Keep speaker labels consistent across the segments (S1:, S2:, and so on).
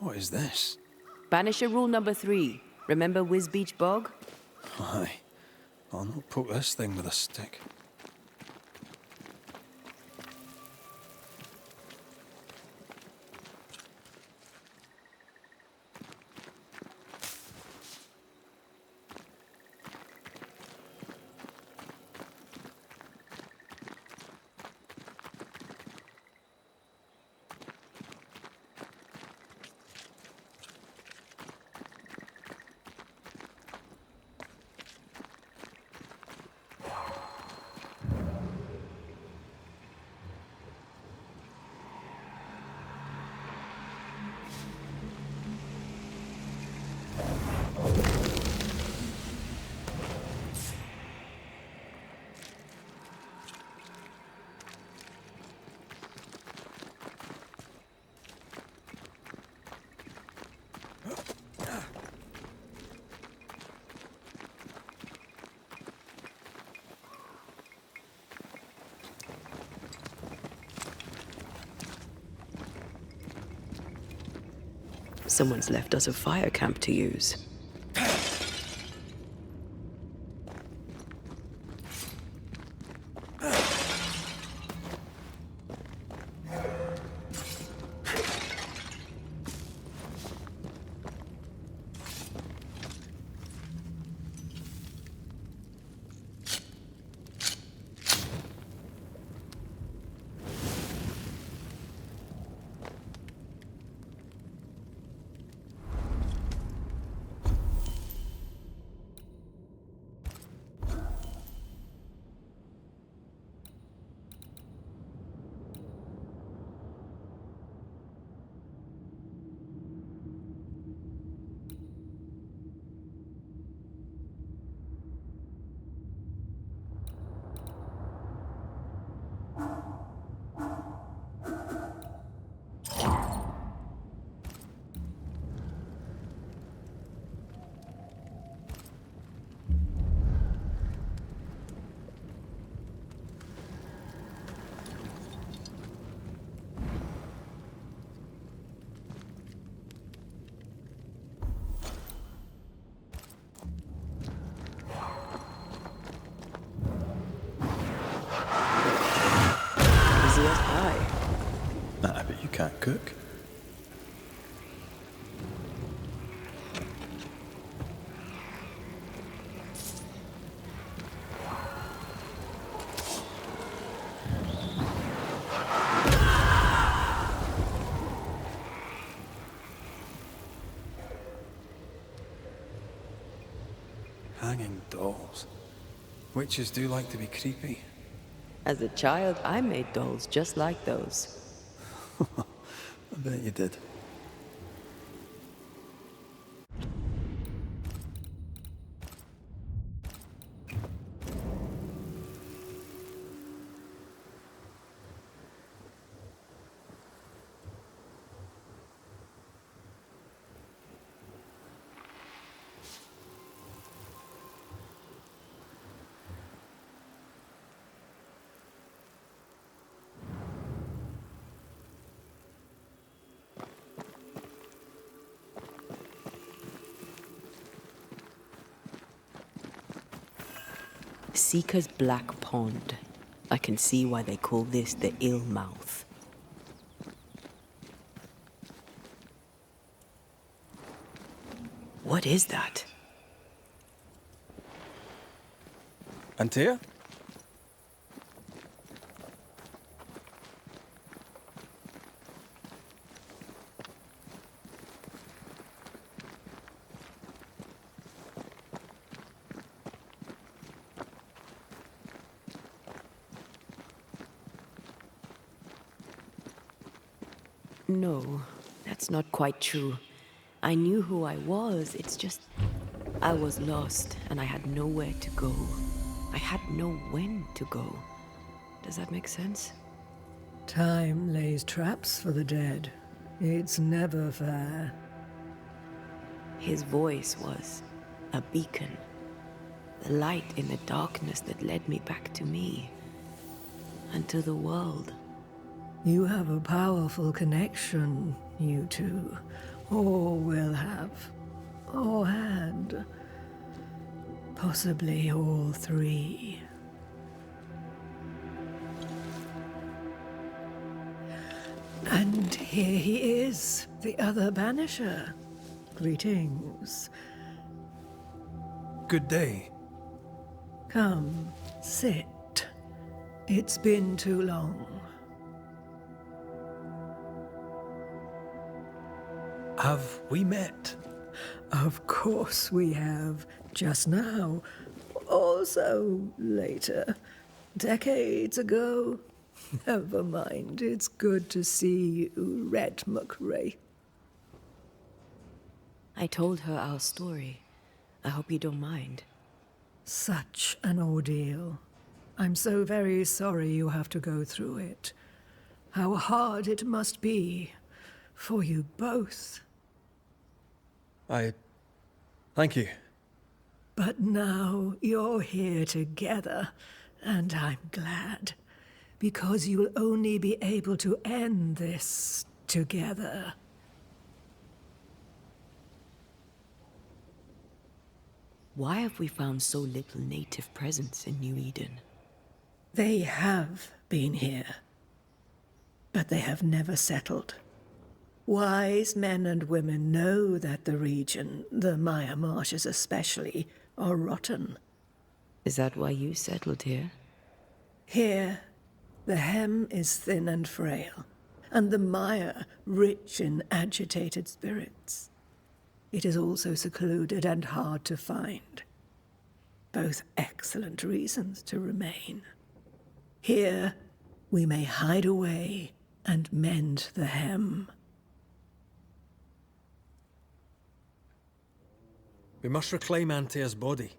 S1: What is this?
S2: Banisher rule number 3. Remember Wisbeach Bog?
S1: Aye. I'll not poke this thing with a stick.
S2: Someone's left us a fire camp to use. Easy as pie.
S1: Nah, but you can't cook. Hanging dolls. Witches do like to be creepy.
S2: As a child, I made dolls just like those.
S1: I bet you did.
S2: Seeker's Black Pond. I can see why they call this the Ill Mouth. What is that?
S1: Antea?
S2: No, that's not quite true. I knew who I was, it's just... I was lost, and I had nowhere to go. I had no when to go. Does that make sense?
S3: Time lays traps for the dead. It's never fair.
S2: His voice was a beacon. The light in the darkness that led me back to me. And to the world.
S3: You have a powerful connection, you two. Or will have. Or had. Possibly all three. And here he is, the other Banisher. Greetings.
S1: Good day.
S3: Come, sit. It's been too long.
S1: Have we met?
S3: Of course we have. Just now. Also later. Decades ago. Never mind. It's good to see you, Red McRae.
S2: I told her our story. I hope you don't mind.
S3: Such an ordeal. I'm so very sorry you have to go through it. How hard it must be for you both.
S1: Thank you.
S3: But now you're here together, and I'm glad. Because you'll only be able to end this together.
S2: Why have we found so little native presence in New Eden?
S3: They have been here, but they have never settled. Wise men and women know that the region, the Maya Marshes especially, are rotten.
S2: Is that why you settled here?
S3: Here, the hem is thin and frail, and the Maya rich in agitated spirits. It is also secluded and hard to find. Both excellent reasons to remain. Here, we may hide away and mend the hem.
S4: We must reclaim Antea's body,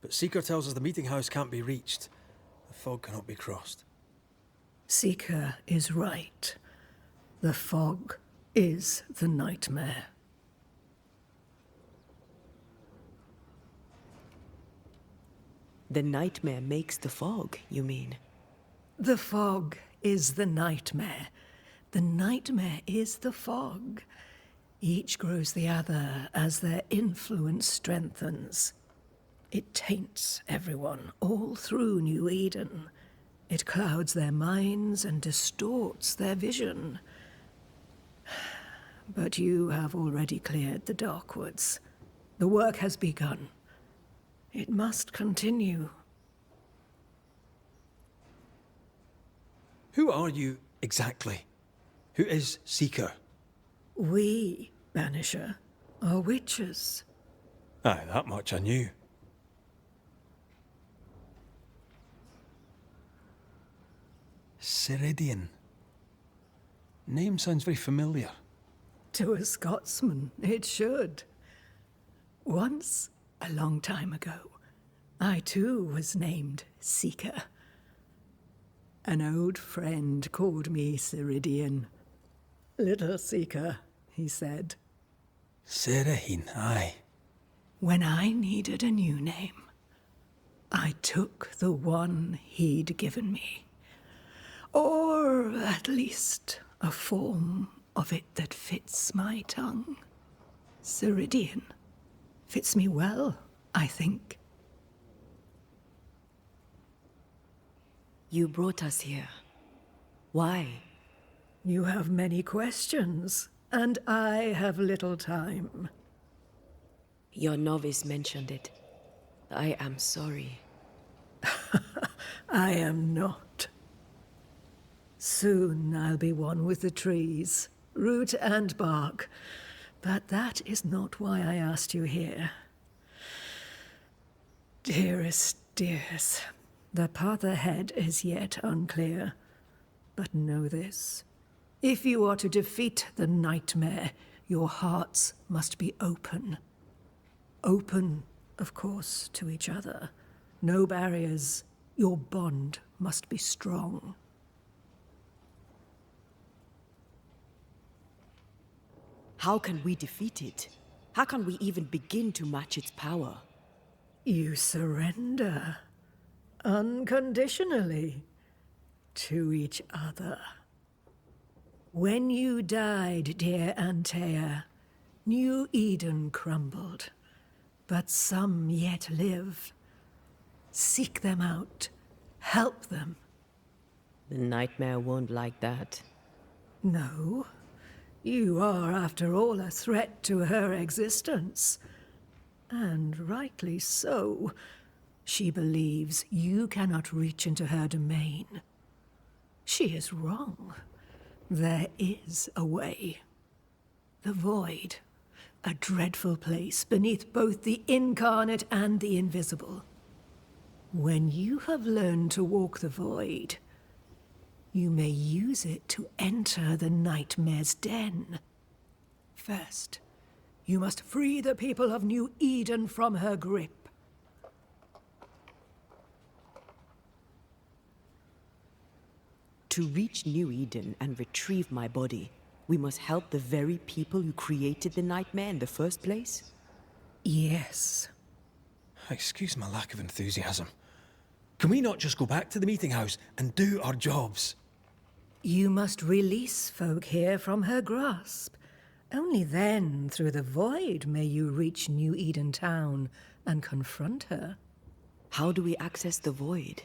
S4: but Seeker tells us the meeting house can't be reached. The fog cannot be crossed.
S3: Seeker is right. The fog is the nightmare.
S2: The nightmare makes the fog, you mean?
S3: The fog is the nightmare. The nightmare is the fog. Each grows the other as their influence strengthens. It taints everyone all through New Eden. It clouds their minds and distorts their vision. But you have already cleared the Darkwoods. The work has begun. It must continue.
S4: Who are you exactly? Who is Seeker?
S3: We, Banisher, are witches.
S4: Aye, that much I knew. Ceridian. Name sounds very familiar.
S3: To a Scotsman, it should. Once, a long time ago, I too was named Seeker. An old friend called me Ceridian. Little Seeker, he said.
S4: Serahine, aye.
S3: When I needed a new name, I took the one he'd given me. Or at least a form of it that fits my tongue. Ceridian. Fits me well, I think.
S2: You brought us here. Why?
S3: You have many questions, and I have little time.
S2: Your novice mentioned it. I am sorry.
S3: I am not. Soon I'll be one with the trees, root and bark. But that is not why I asked you here. Dearest dears, the path ahead is yet unclear. But know this. If you are to defeat the nightmare, your hearts must be open. Open, of course, to each other. No barriers. Your bond must be strong.
S2: How can we defeat it? How can we even begin to match its power?
S3: You surrender. Unconditionally. To each other. When you died, dear Antea, New Eden crumbled, but some yet live. Seek them out. Help them.
S2: The nightmare won't like that.
S3: No. You are, after all, a threat to her existence. And rightly so. She believes you cannot reach into her domain. She is wrong. There is a way. The Void, a dreadful place beneath both the incarnate and the invisible. When you have learned to walk the Void, you may use it to enter the Nightmare's den. First, you must free the people of New Eden from her grip.
S2: To reach New Eden and retrieve my body, we must help the very people who created the nightmare in the first place?
S3: Yes.
S4: Excuse my lack of enthusiasm. Can we not just go back to the meeting house and do our jobs?
S3: You must release folk here from her grasp. Only then, through the Void, may you reach New Eden Town and confront her.
S2: How do we access the Void?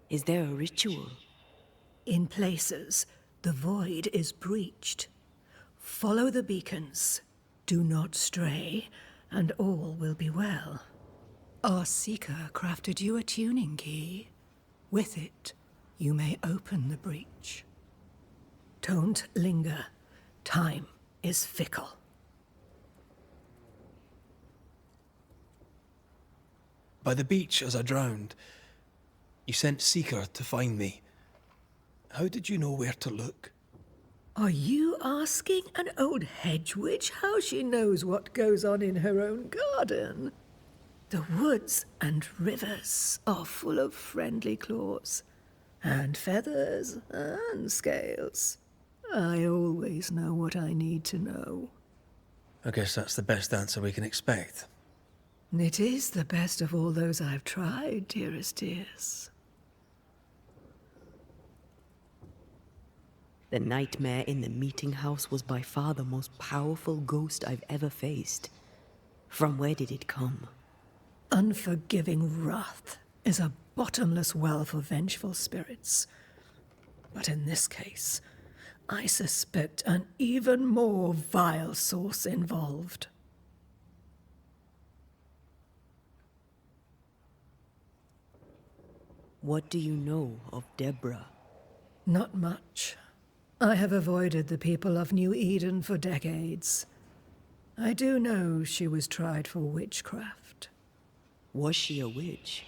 S2: Is there a ritual?
S3: In places, the Void is breached. Follow the beacons. Do not stray, and all will be well. Our Seeker crafted you a tuning key. With it, you may open the breach. Don't linger. Time is fickle.
S4: By the beach as I drowned, you sent Seeker to find me. How did you know where to look?
S3: Are you asking an old hedge witch how she knows what goes on in her own garden? The woods and rivers are full of friendly claws, and feathers and scales. I always know what I need to know.
S4: I guess that's the best answer we can expect.
S3: It is the best of all those I've tried, dearest dears.
S2: The nightmare in the meeting house was by far the most powerful ghost I've ever faced. From where did it come?
S3: Unforgiving wrath is a bottomless well for vengeful spirits. But in this case, I suspect an even more vile source involved.
S2: What do you know of Deborah?
S3: Not much. I have avoided the people of New Eden for decades. I do know she was tried for witchcraft.
S2: Was she a witch?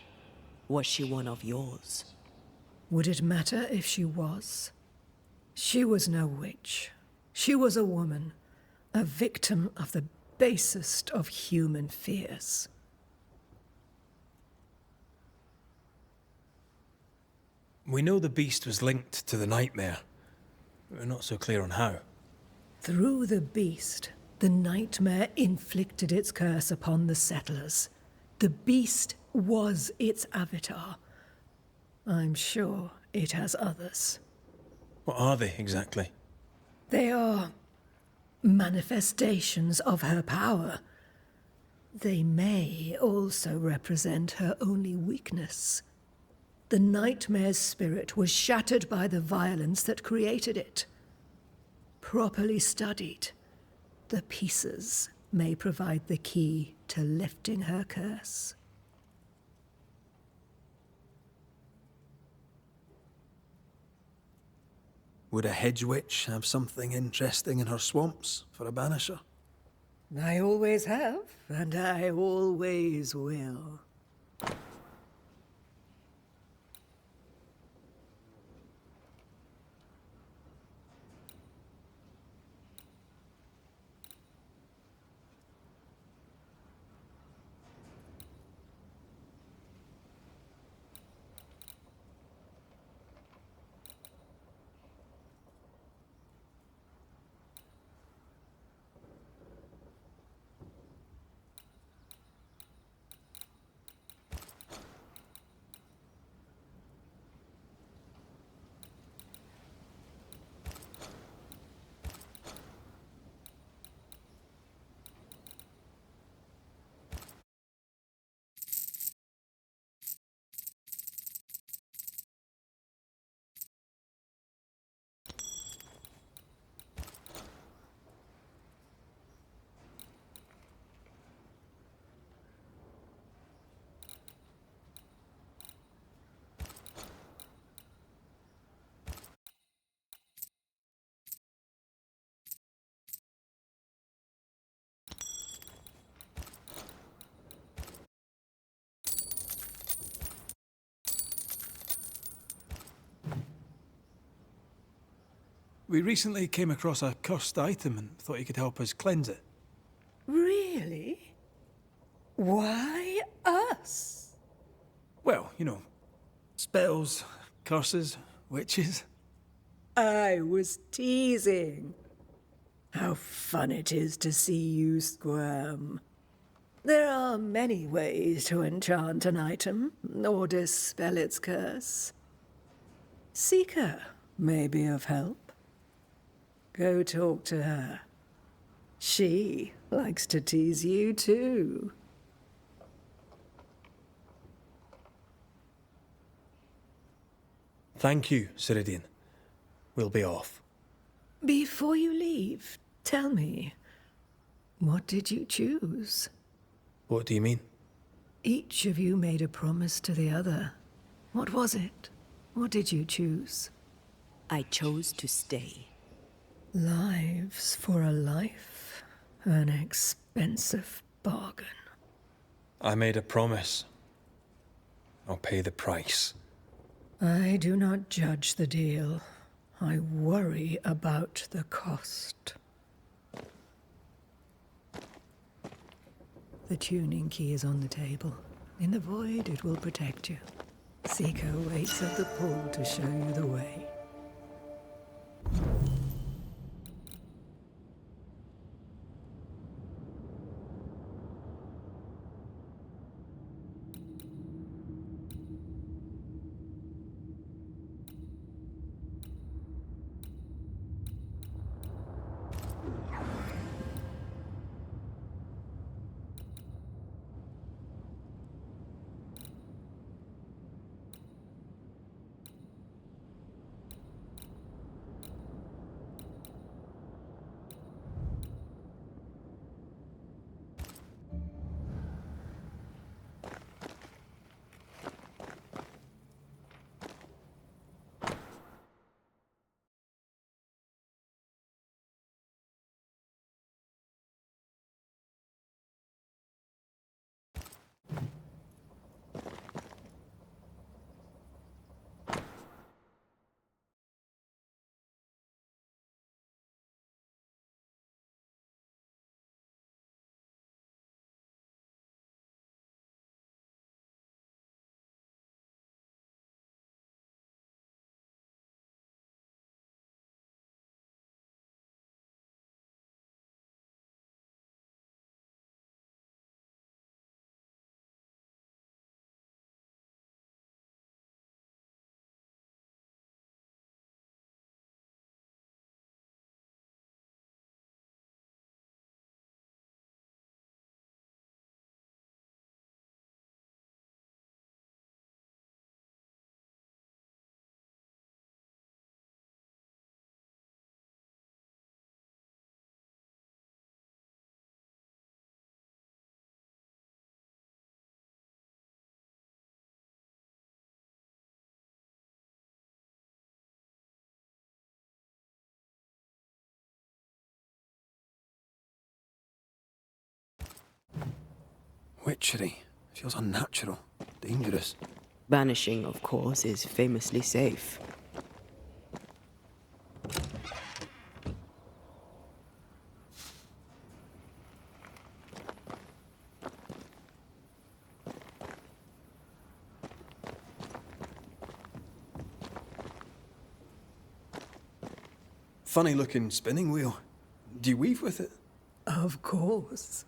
S2: Was she one of yours?
S3: Would it matter if she was? She was no witch. She was a woman, a victim of the basest of human fears.
S4: We know the beast was linked to the nightmare. We're not so clear on how.
S3: Through the beast, the nightmare inflicted its curse upon the settlers. The beast was its avatar. I'm sure it has others.
S4: What are they exactly?
S3: They are manifestations of her power. They may also represent her only weakness. The nightmare's spirit was shattered by the violence that created it. Properly studied, the pieces may provide the key to lifting her curse.
S1: Would a hedge witch have something interesting in her swamps for a banisher?
S3: I always have, and I always will.
S1: We recently came across a cursed item and thought you could help us cleanse it.
S3: Really? Why us?
S1: Well, you know, spells, curses, witches.
S3: I was teasing. How fun it is to see you squirm. There are many ways to enchant an item or dispel its curse. Seeker may be of help. Go talk to her. She likes to tease you too.
S4: Thank you, Ceridian. We'll be off.
S3: Before you leave, tell me, what did you choose?
S4: What do you mean?
S3: Each of you made a promise to the other. What was it? What did you choose?
S2: I chose to stay.
S3: Lives for a life. An expensive bargain.
S4: I made a promise. I'll pay the price.
S3: I do not judge the deal. I worry about the cost. The tuning key is on the table. In the void, it will protect you. Seeker waits at the pool to show you the way.
S1: Witchery. Feels unnatural. Dangerous.
S2: Banishing, of course, is famously safe.
S1: Funny looking spinning wheel. Do you weave with it?
S3: Of course.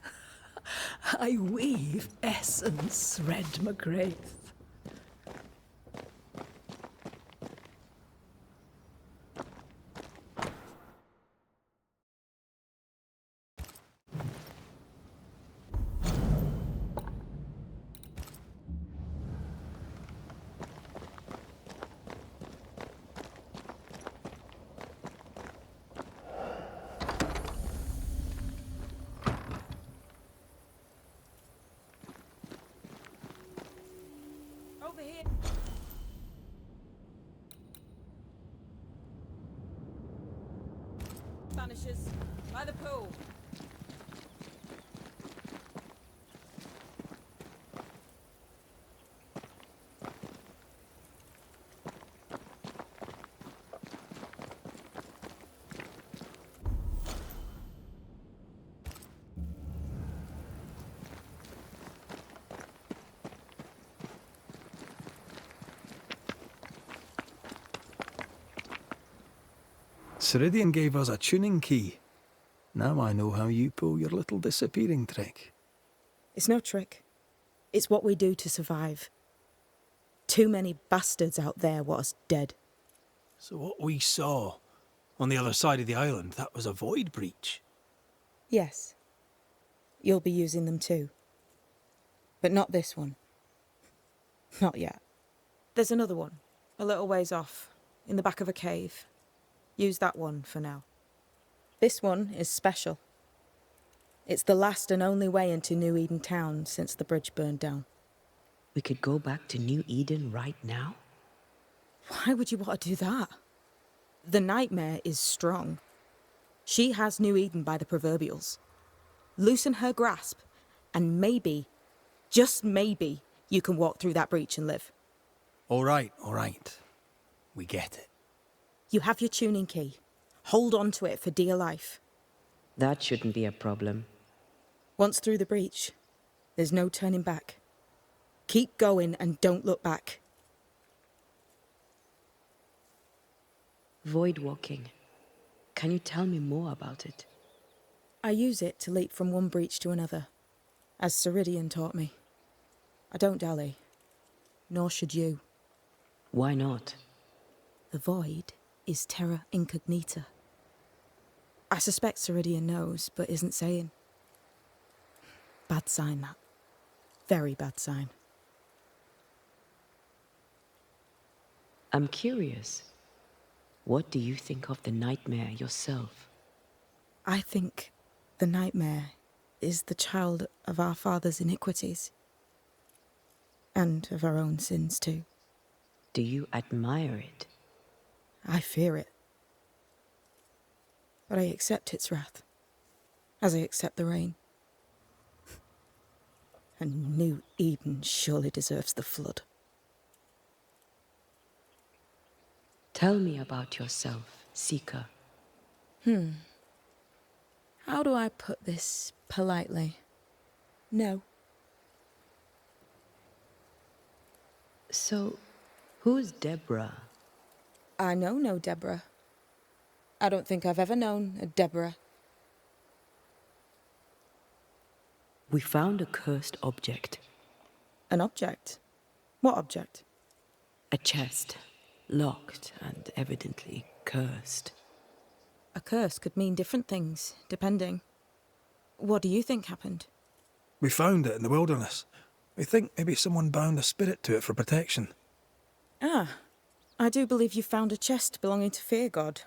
S3: I weave essence, Red McGrath.
S2: Over here. Banishers, by the pool.
S1: Ceridian gave us a tuning key. Now I know how you pull your little disappearing trick.
S5: It's no trick. It's what we do to survive. Too many bastards out there want us dead.
S4: So what we saw on the other side of the island, that was a void breach.
S5: Yes. You'll be using them too. But not this one. Not yet. There's another one, a little ways off, in the back of a cave. Use that one for now. This one is special. It's the last and only way into New Eden town since the bridge burned down.
S2: We could go back to New Eden right now?
S5: Why would you want to do that? The nightmare is strong. She has New Eden by the proverbials. Loosen her grasp, and maybe, just maybe, you can walk through that breach and live.
S4: All right. We get it.
S5: You have your tuning key. Hold on to it for dear life.
S2: That shouldn't be a problem.
S5: Once through the breach, there's no turning back. Keep going and don't look back.
S2: Void walking. Can you tell me more about it?
S5: I use it to leap from one breach to another, as Ceridian taught me. I don't dally, nor should you.
S2: Why not?
S5: The void is terra incognita. I suspect Ceridian knows, but isn't saying. Bad sign, that. Very bad sign.
S2: I'm curious. What do you think of the nightmare yourself?
S5: I think the nightmare is the child of our father's iniquities. And of our own sins, too.
S2: Do you admire it?
S5: I fear it. But I accept its wrath, as I accept the rain. And New Eden surely deserves the flood.
S2: Tell me about yourself, Seeker.
S5: How do I put this politely? No.
S2: So, who's Deborah?
S5: I know no Deborah. I don't think I've ever known a Deborah.
S2: We found a cursed object.
S5: An object? What object?
S2: A chest. Locked and evidently cursed.
S5: A curse could mean different things, depending. What do you think happened?
S4: We found it in the wilderness. We think maybe someone bound a spirit to it for protection.
S5: Ah, I do believe you found a chest belonging to Fear God.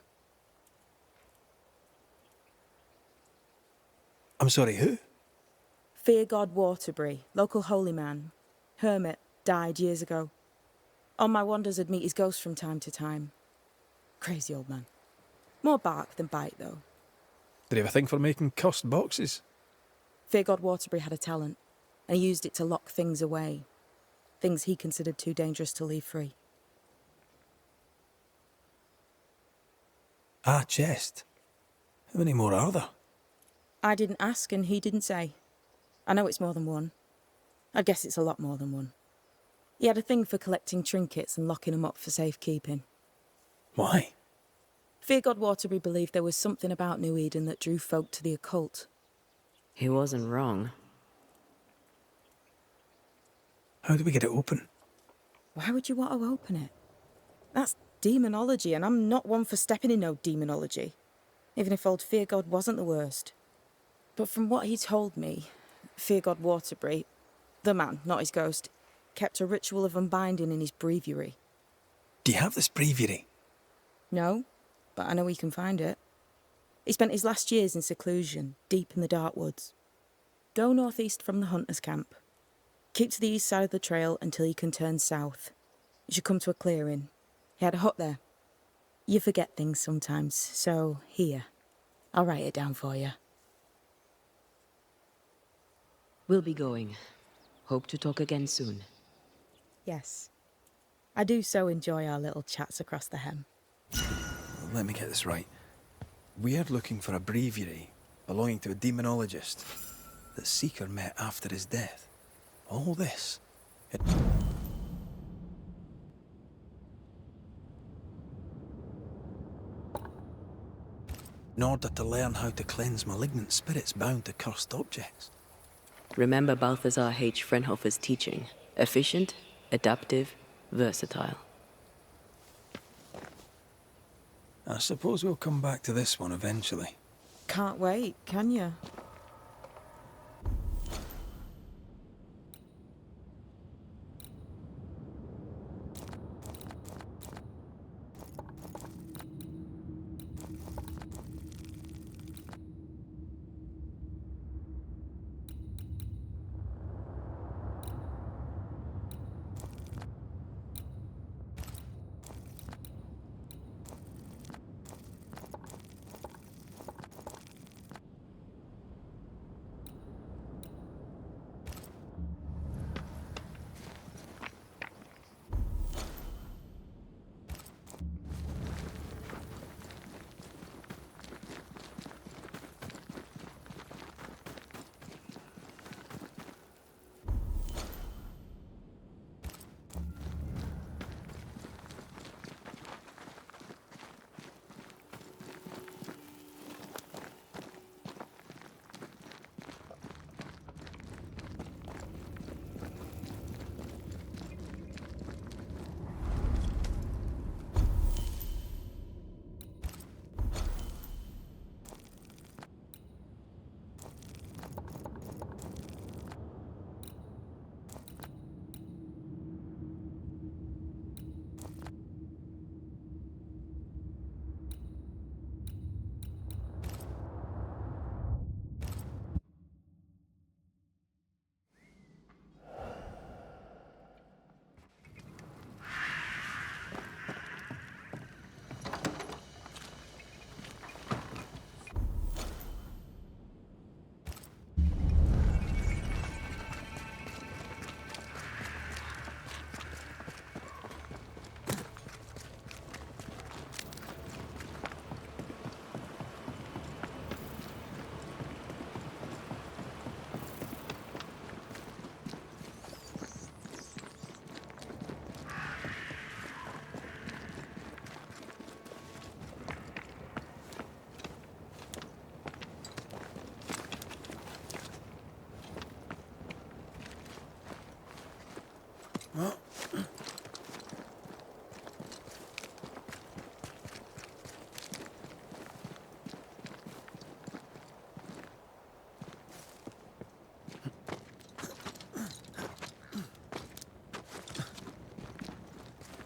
S4: I'm sorry, who?
S5: Fear God Waterbury, local holy man. Hermit, died years ago. On my wanders I'd meet his ghost from time to time. Crazy old man. More bark than bite, though.
S4: Did he have a thing for making cussed boxes?
S5: Fear God Waterbury had a talent, and he used it to lock things away. Things he considered too dangerous to leave free.
S4: Ah, chest. How many more are there?
S5: I didn't ask, and he didn't say. I know it's more than one. I guess it's a lot more than one. He had a thing for collecting trinkets and locking them up for safekeeping.
S4: Why?
S5: Fear God Waterbury believed there was something about New Eden that drew folk to the occult.
S2: He wasn't wrong.
S4: How do we get it open?
S5: Why would you want to open it? That's demonology, and I'm not one for stepping in no demonology. Even if old Fear God wasn't the worst. But from what he told me, Fear God Waterbury, the man, not his ghost, kept a ritual of unbinding in his breviary.
S4: Do you have this breviary?
S5: No, but I know he can find it. He spent his last years in seclusion, deep in the dark woods. Go northeast from the hunter's camp. Keep to the east side of the trail until you can turn south. You should come to a clearing. He had a hut there. You forget things sometimes, so here. I'll write it down for you.
S2: We'll be going. Hope to talk again soon.
S5: Yes. I do so enjoy our little chats across the hem.
S1: Let me get this right. We're looking for a breviary belonging to a demonologist that Seeker met after his death. All this. in order to learn how to cleanse malignant spirits bound to cursed objects.
S2: Remember Balthazar H. Frenhofer's teaching. Efficient, adaptive, versatile.
S1: I suppose we'll come back to this one eventually.
S5: Can't wait, can you?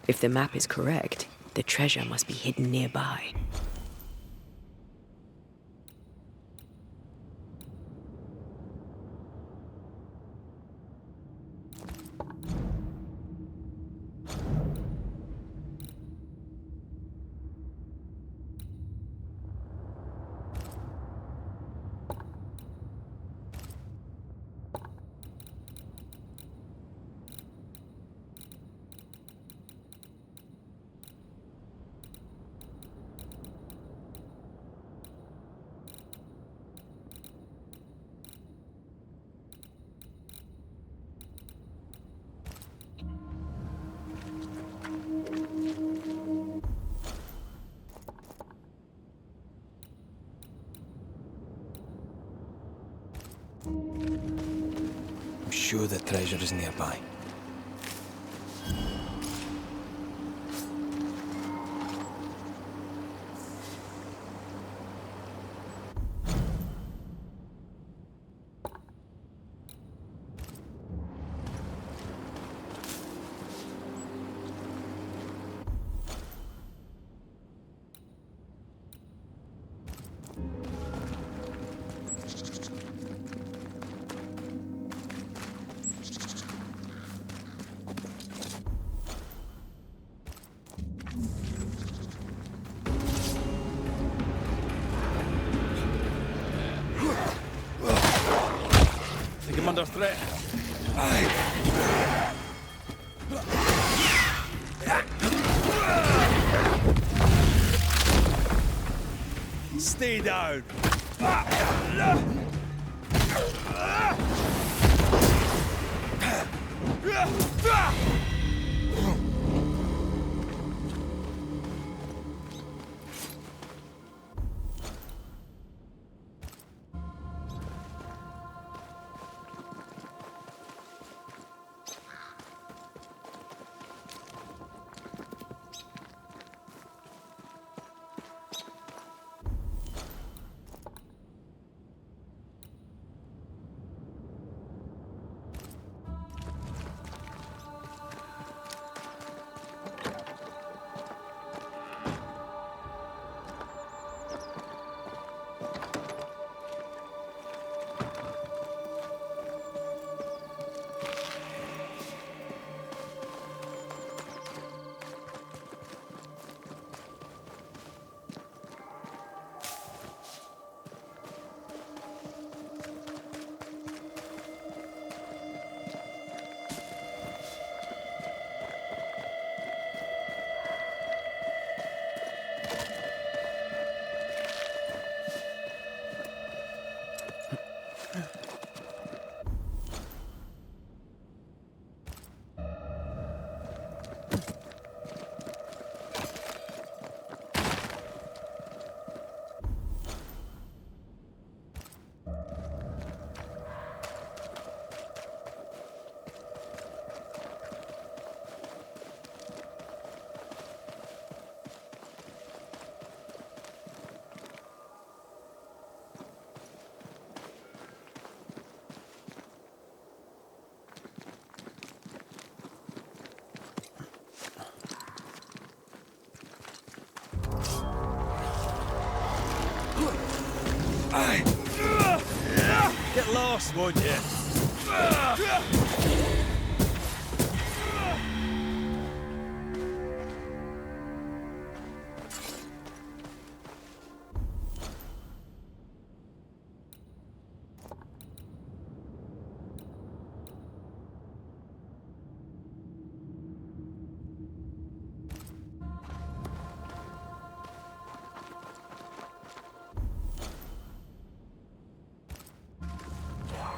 S2: If the map is correct, the treasure must be hidden nearby.
S1: I'm sure the treasure is nearby.
S6: Think I'm under threat. Stay down. Get lost, won't you?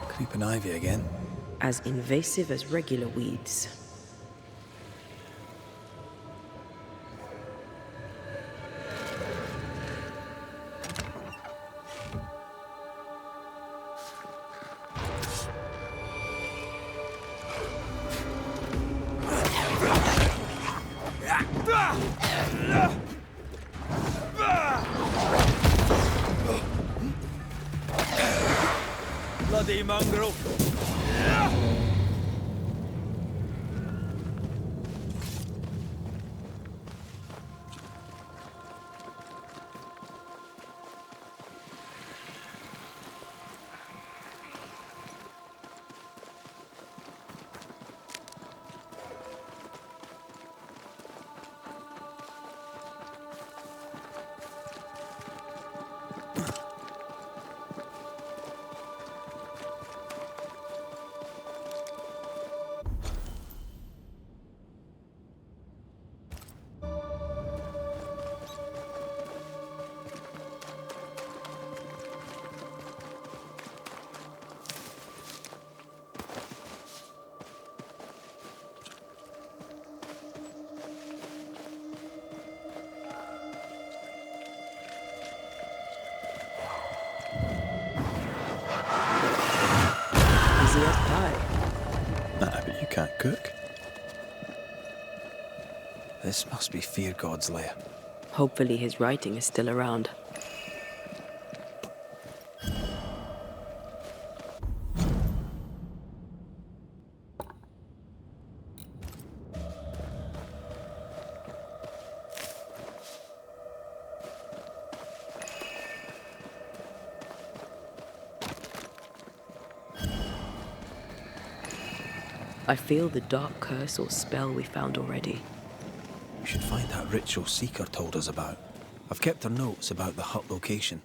S1: Creeping ivy again.
S2: As invasive as regular weeds.
S6: Bloody mongrel.
S2: Easy as pie.
S1: Nah, but you can't cook. This must be Fear God's lair.
S2: Hopefully his writing is still around. I feel the dark curse or spell we found already.
S1: We should find that ritual Seeker told us about. I've kept her notes about the hut location.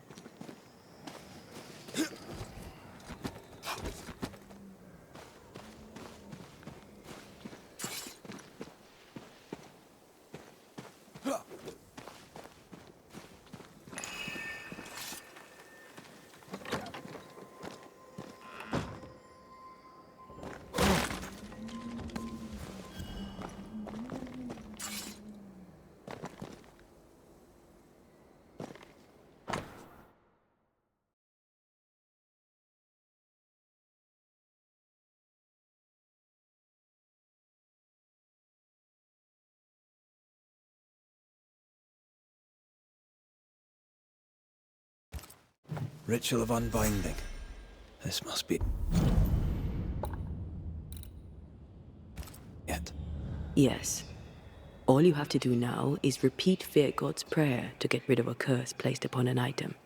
S1: Ritual of unbinding. This must be it.
S2: Yes. All you have to do now is repeat Fear God's prayer to get rid of a curse placed upon an item.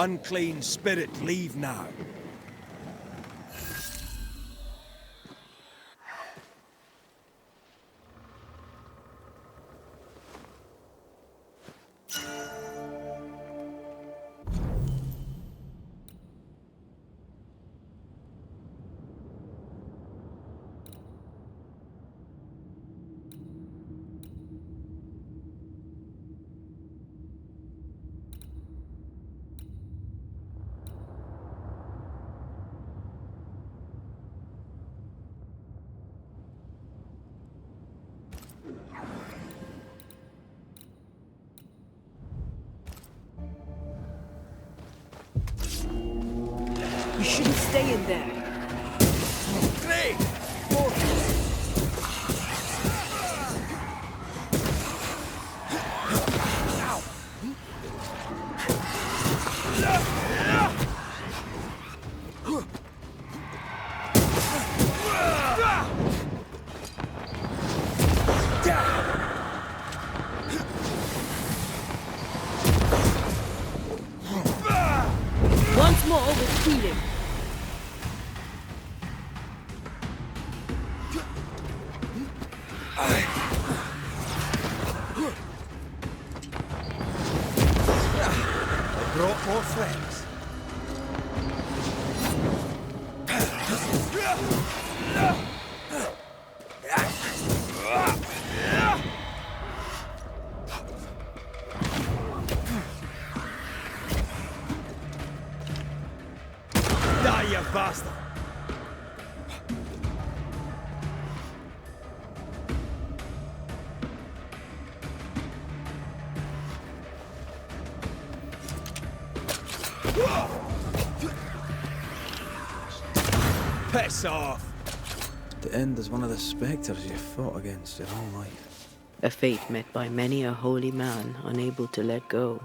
S6: Unclean spirit, leave now.
S2: You shouldn't stay in there.
S6: Great!
S2: Once more with feeling.
S6: I brought more friends. Die, you bastard! Piss off!
S1: To end as one of the spectres you fought against your whole life.
S2: A fate met by many a holy man unable to let go.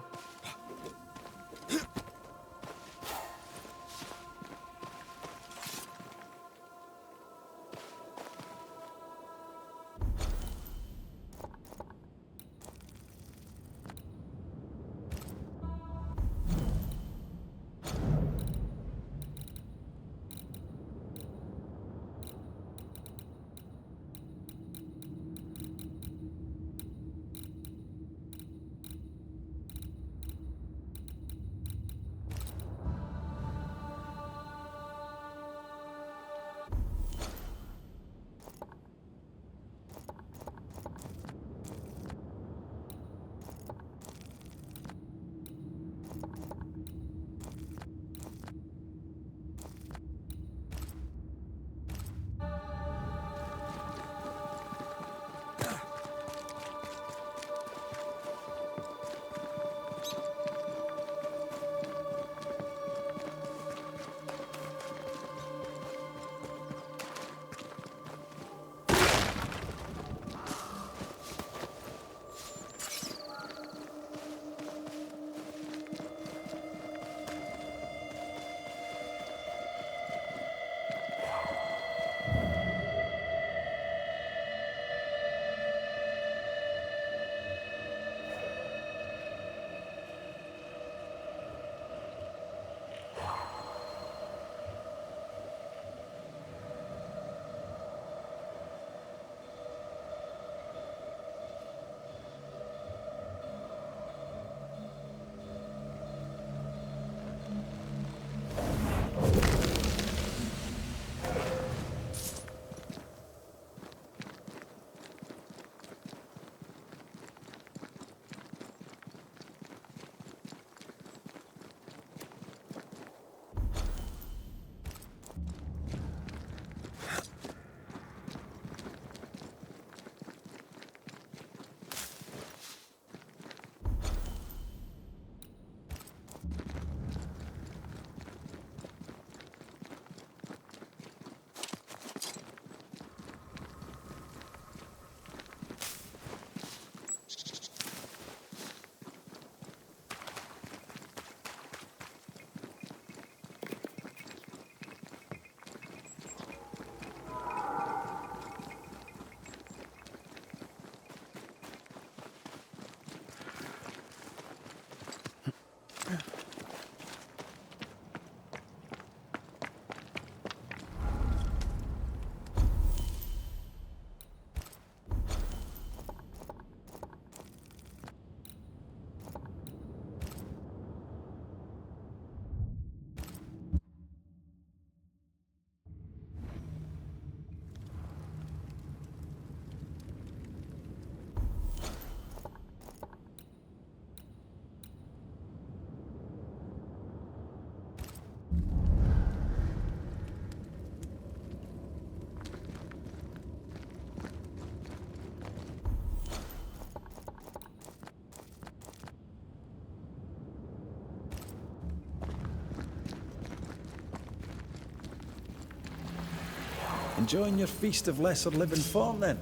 S1: Enjoying your feast of lesser living form, then?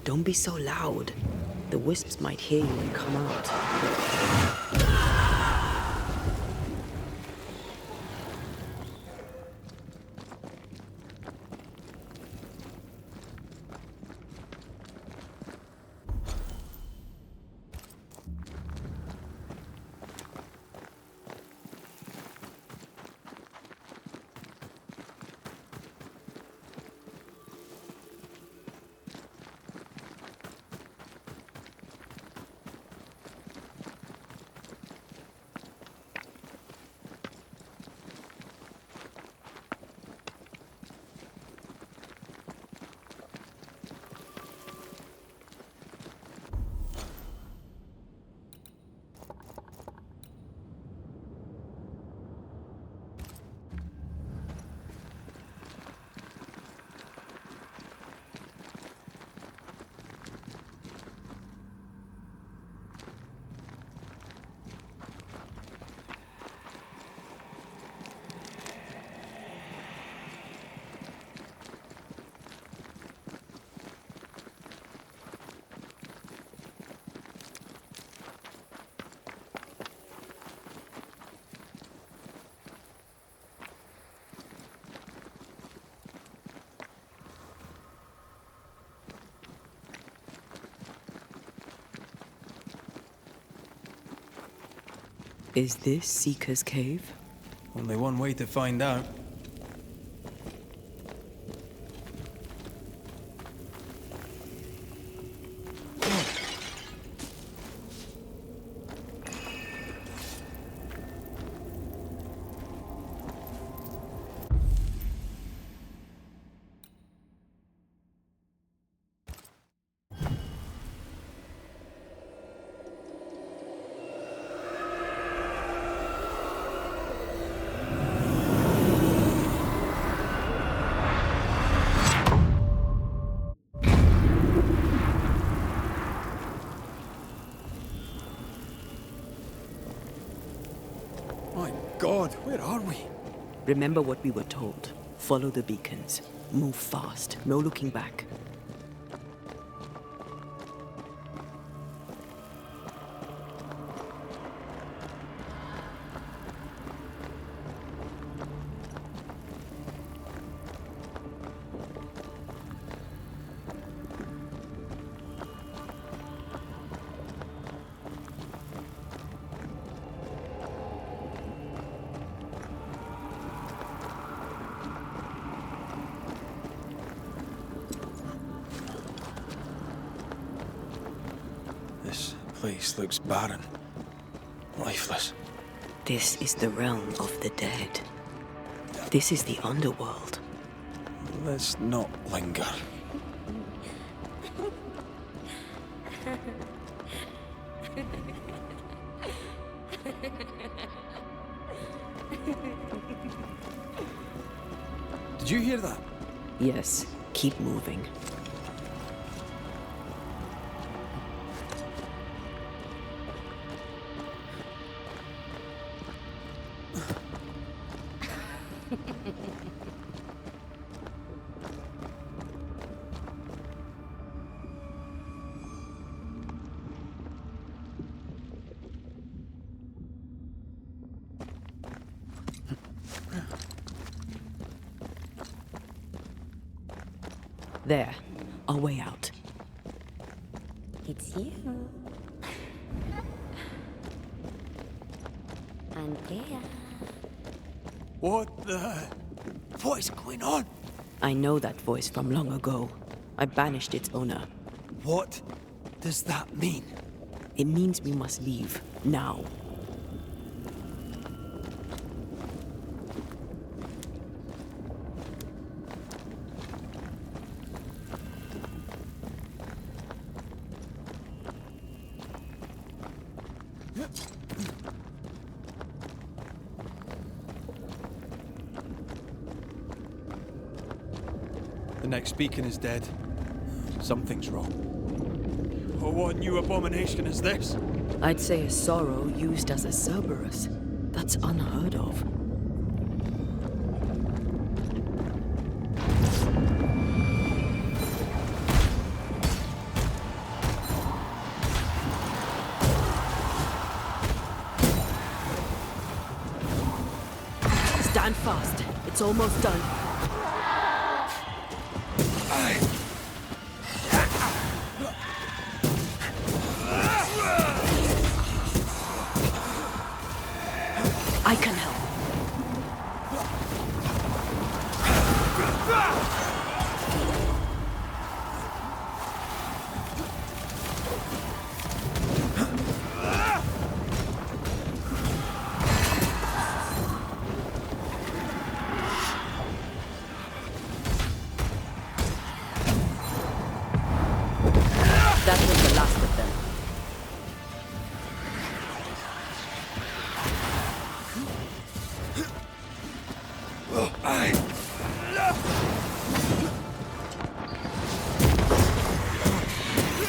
S2: Don't be so loud. The wisps might hear you and come out. Is this Seeker's Cave?
S1: Only one way to find out. My God, where are we?
S2: Remember what we were told. Follow the beacons. Move fast. No looking back.
S1: This place looks barren. Lifeless.
S2: This is the realm of the dead. This is the underworld.
S1: Let's not linger. Did you hear that?
S2: Yes, keep moving. There, our way out.
S7: It's you. And there.
S1: What is going on?
S2: I know that voice from long ago. I banished its owner.
S1: What does that mean?
S2: It means we must leave, now.
S1: The next beacon is dead. Something's wrong. Oh, what new abomination is this?
S2: I'd say a sorrow used as a Cerberus. That's unheard of. fast. It's almost done. I can help. That was the last of them.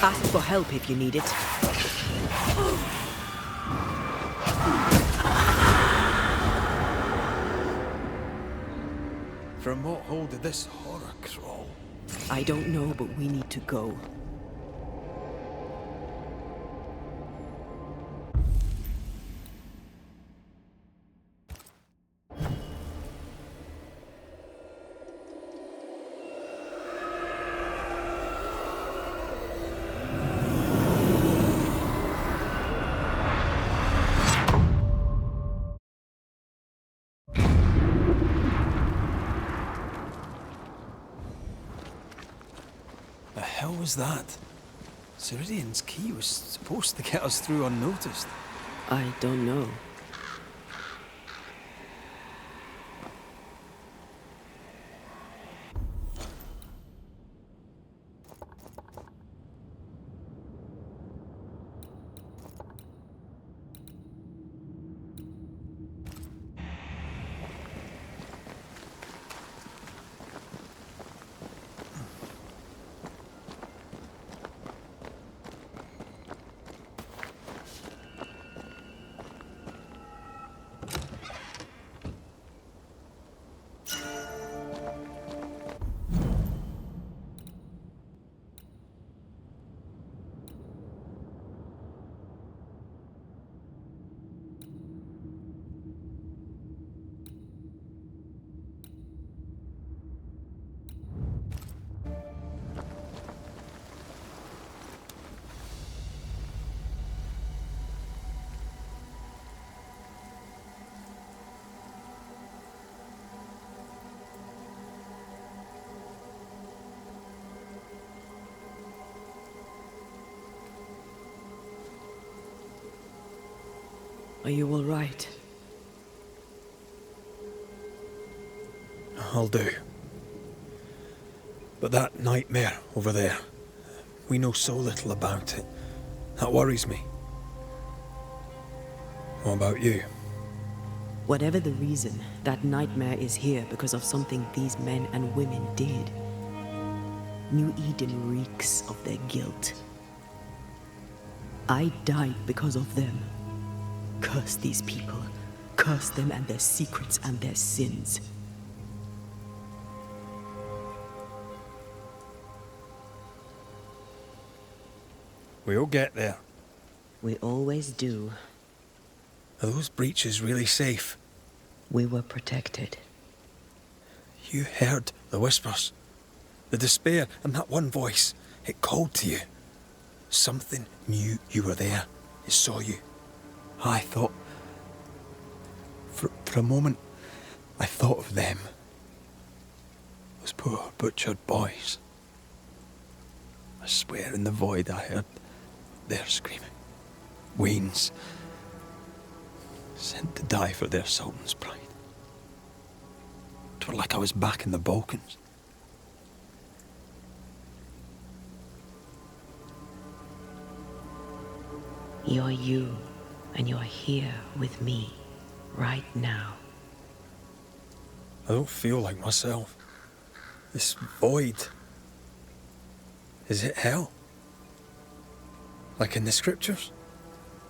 S2: Ask for help if you need it.
S1: From what hole did this horror crawl?
S2: I don't know, but we need to go.
S1: The hell was that? Ceridian's key was supposed to get us through unnoticed.
S2: I don't know. Are you all right?
S4: I'll do. But that nightmare over there, we know so little about it. That worries me. What about you?
S2: Whatever the reason, that nightmare is here because of something these men and women did. New Eden reeks of their guilt. I died because of them. Curse these people. Curse them and their secrets and their sins.
S4: We'll get there.
S2: We always do.
S4: Are those breaches really safe?
S2: We were protected.
S4: You heard the whispers, the despair, and that one voice. It called to you. Something knew you were there. It saw you. I thought... For a moment, I thought of them. Those poor butchered boys. I swear in the void I heard their screaming. Wains. Sent to die for their sultan's pride. 'Twere like I was back in the Balkans.
S2: You're you, and you're here with me, right now.
S4: I don't feel like myself. This void. Is it hell? Like in the scriptures?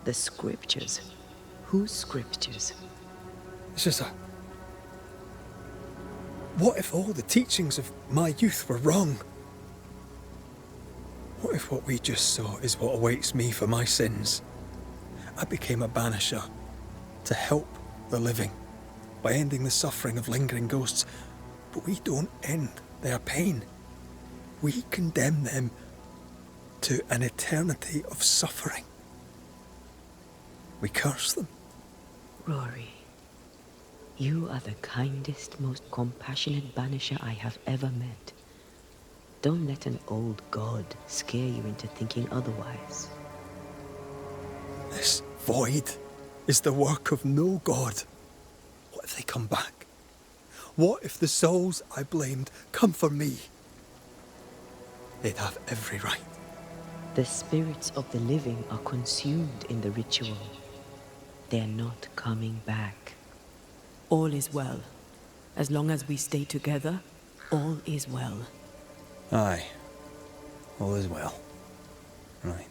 S2: The scriptures. Whose scriptures?
S4: It's just a... What if all the teachings of my youth were wrong? What if what we just saw is what awaits me for my sins? I became a banisher to help the living. by ending the suffering of lingering ghosts, but we don't end their pain. We condemn them to an eternity of suffering. We curse them.
S2: Rory, you are the kindest, most compassionate banisher I have ever met. Don't let an old god scare you into thinking otherwise.
S4: This void is the work of no god. What if they come back? What if the souls I blamed come for me? They'd have every right.
S2: The spirits of the living are consumed in the ritual. They're not coming back. All is well. As long as we stay together, all is well.
S1: Aye. All is well. Right.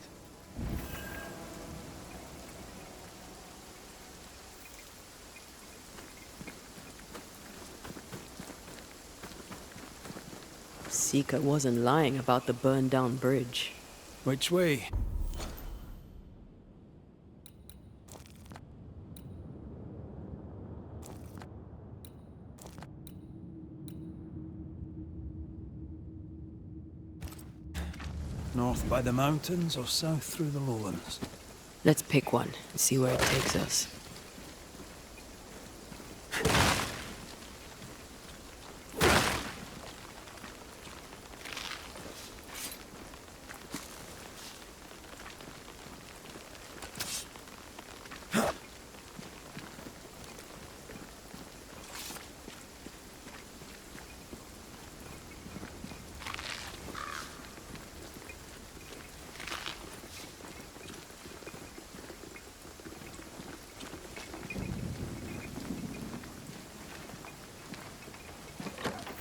S2: Seeker wasn't lying about the burned down bridge.
S1: Which way? North by the mountains or south through the lowlands?
S2: Let's pick one and see where it takes us.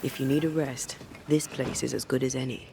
S2: If you need a rest, this place is as good as any.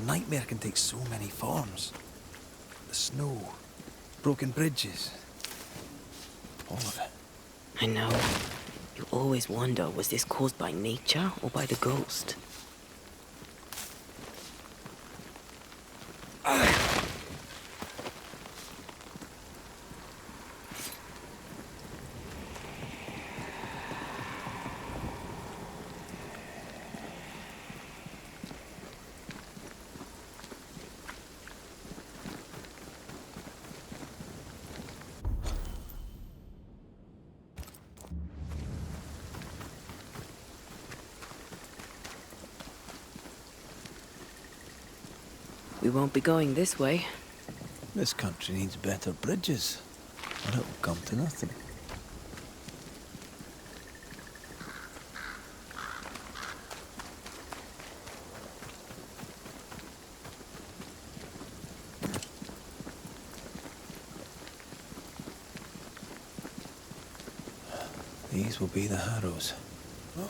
S1: nightmare can take so many forms. The snow, broken bridges, all of it.
S2: I know. You always wonder, was this caused by nature or by the ghost? We won't be going this way.
S1: This country needs better bridges, or it will come to nothing. These will be the Harrows.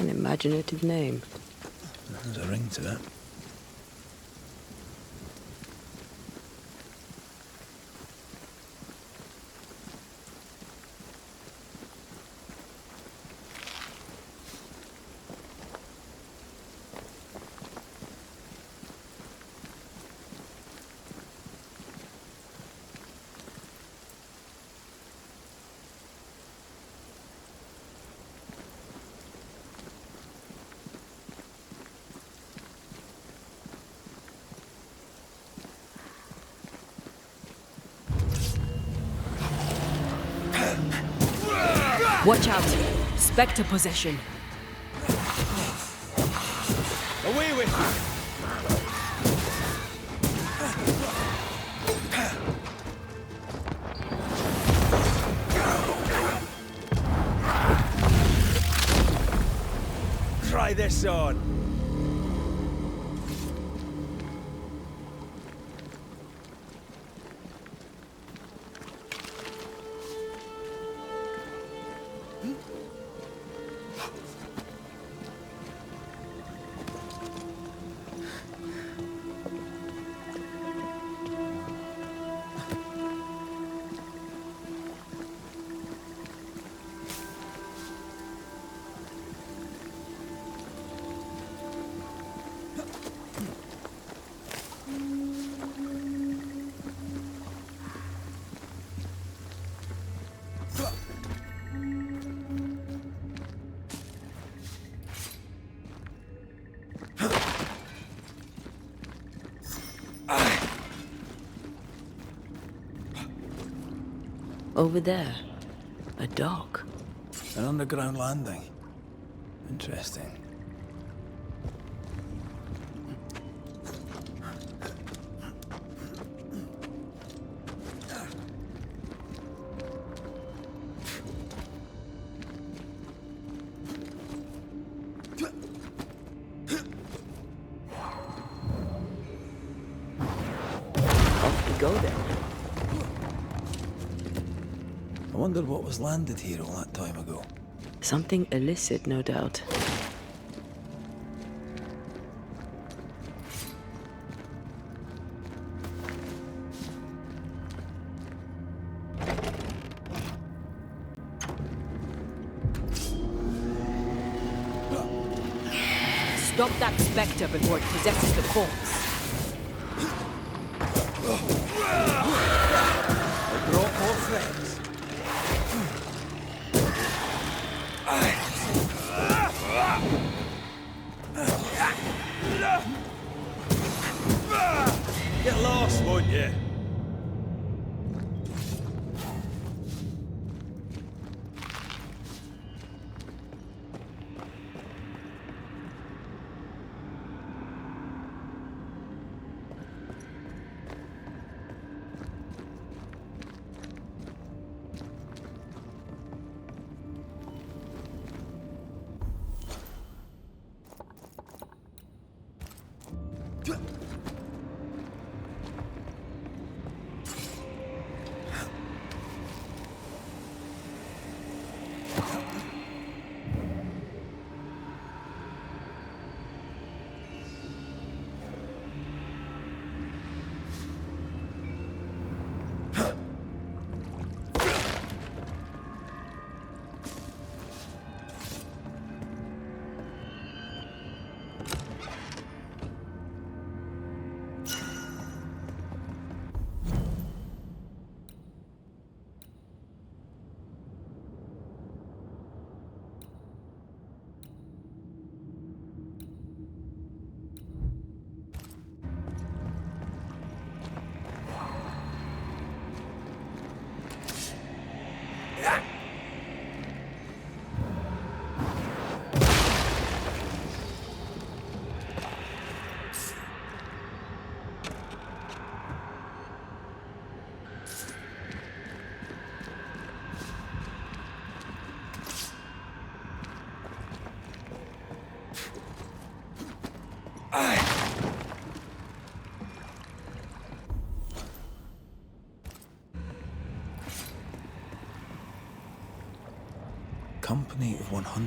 S2: An imaginative name.
S1: There's a ring to it.
S2: Watch out! Spectre possession.
S6: Away with you! Try this on.
S2: Over there. A dock.
S1: An underground landing. Interesting.
S2: Off we go then.
S1: I wonder what was landed here all that time ago.
S2: Something illicit, no doubt. Stop that spectre before it possesses the corpse.
S6: I brought more friends. Get lost, won't you?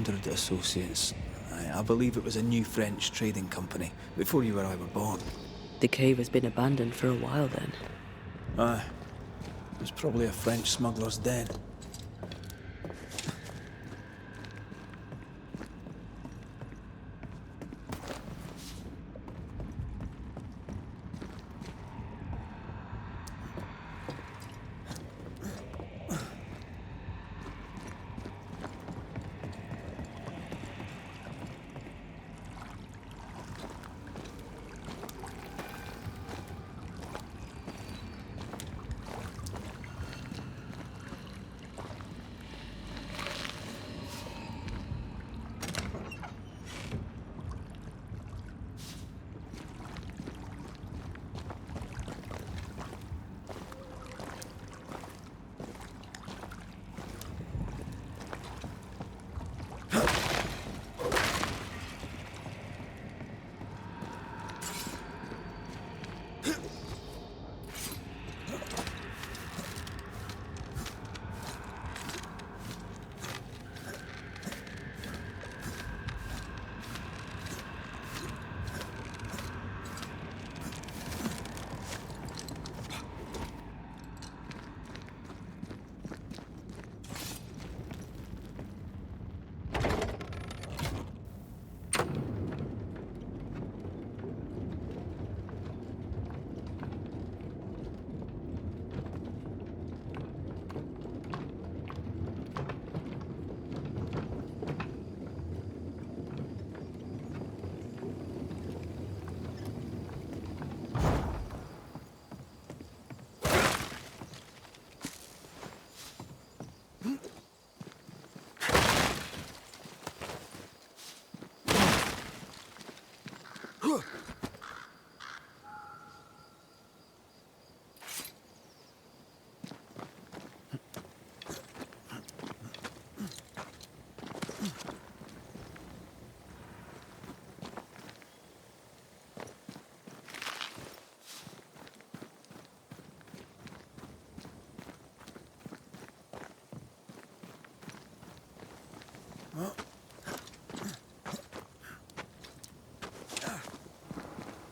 S1: 100 associates. I believe it was a new French trading company, before you or I were born.
S2: The cave has been abandoned for a while then.
S1: Aye. It was probably a French smuggler's den.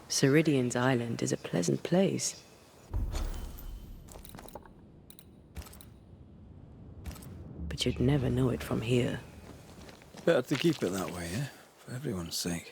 S2: Ceridian's island is a pleasant place. But you'd never know it from here.
S1: Better to keep it that way, eh? For everyone's sake.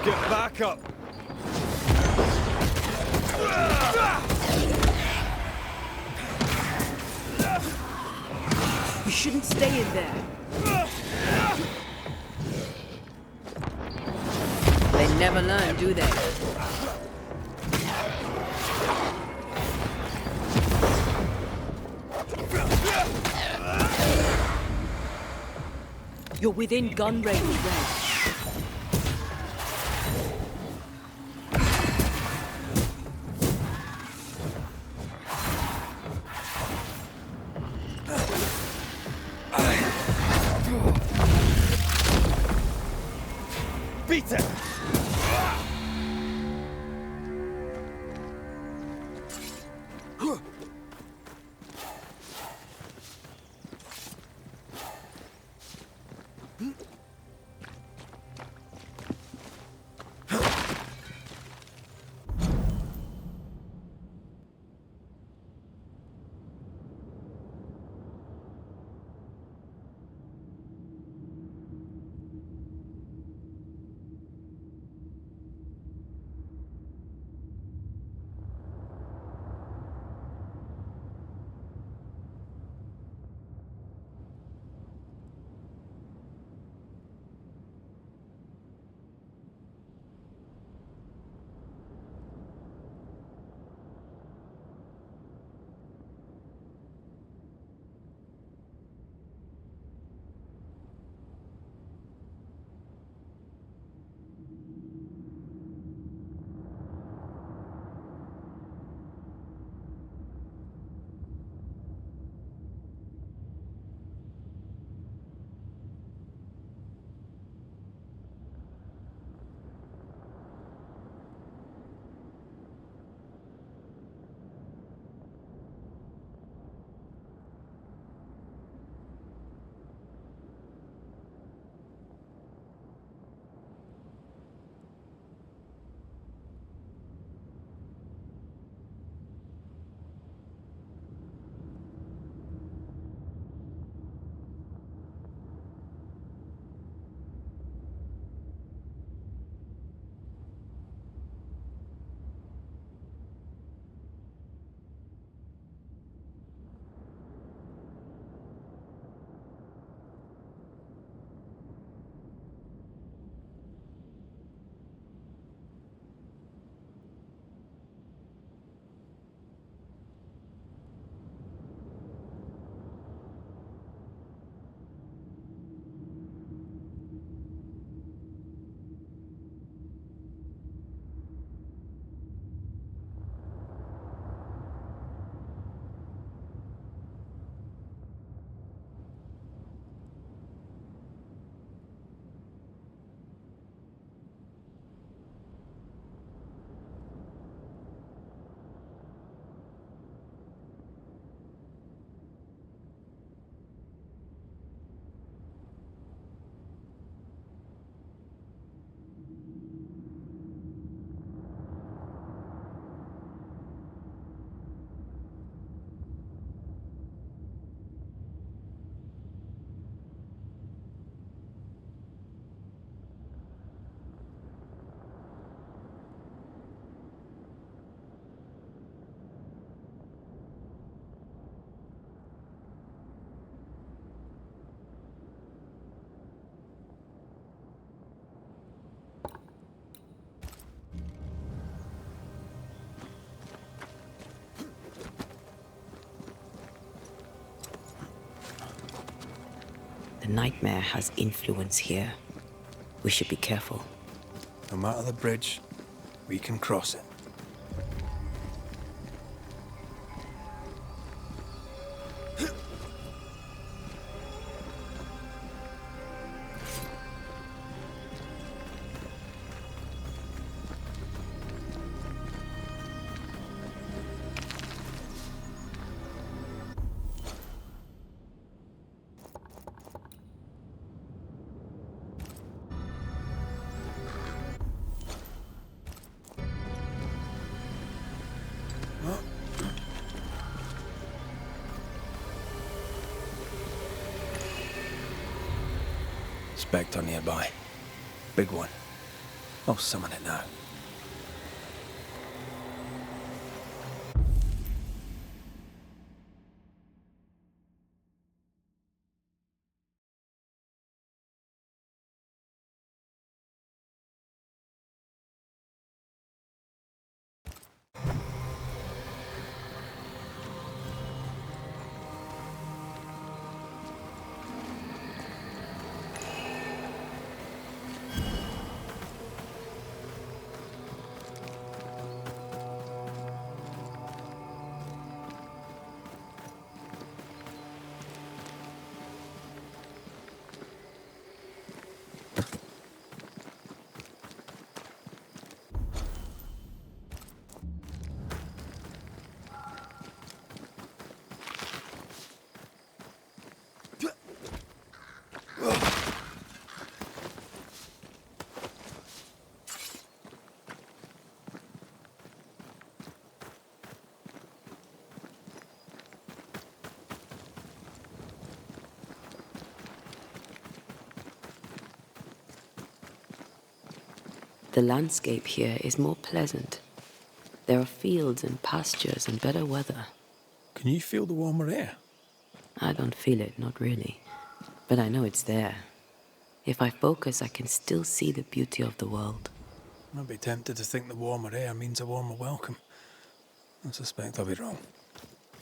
S6: Get back up!
S2: You shouldn't stay in there. They never learn, do they? You're within gun range, Red.
S6: Beat it!
S2: The nightmare has influence here. We should be careful.
S1: No matter the bridge, we can cross it. Spectre nearby. Big one. I'll summon it now.
S2: The landscape here is more pleasant. There are fields and pastures and better weather.
S1: Can you feel the warmer air?
S2: I don't feel it, not really. But I know it's there. If I focus, I can still see the beauty of the world.
S1: I'd be tempted to think the warmer air means a warmer welcome. I suspect I'll be wrong.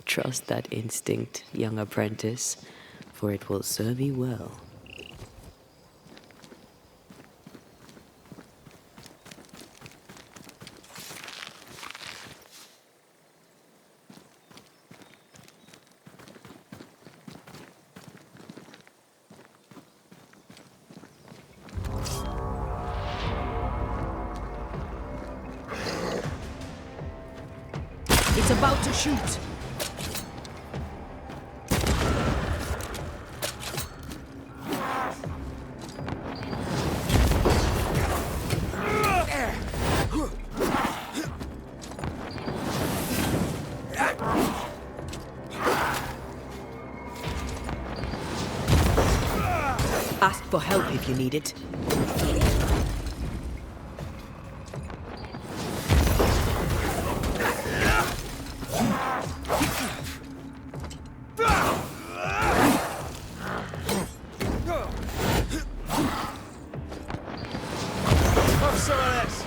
S2: Trust that instinct, young apprentice, for it will serve you well.
S3: It's about to shoot.
S2: Ask for help if you need it.
S6: Have some of this.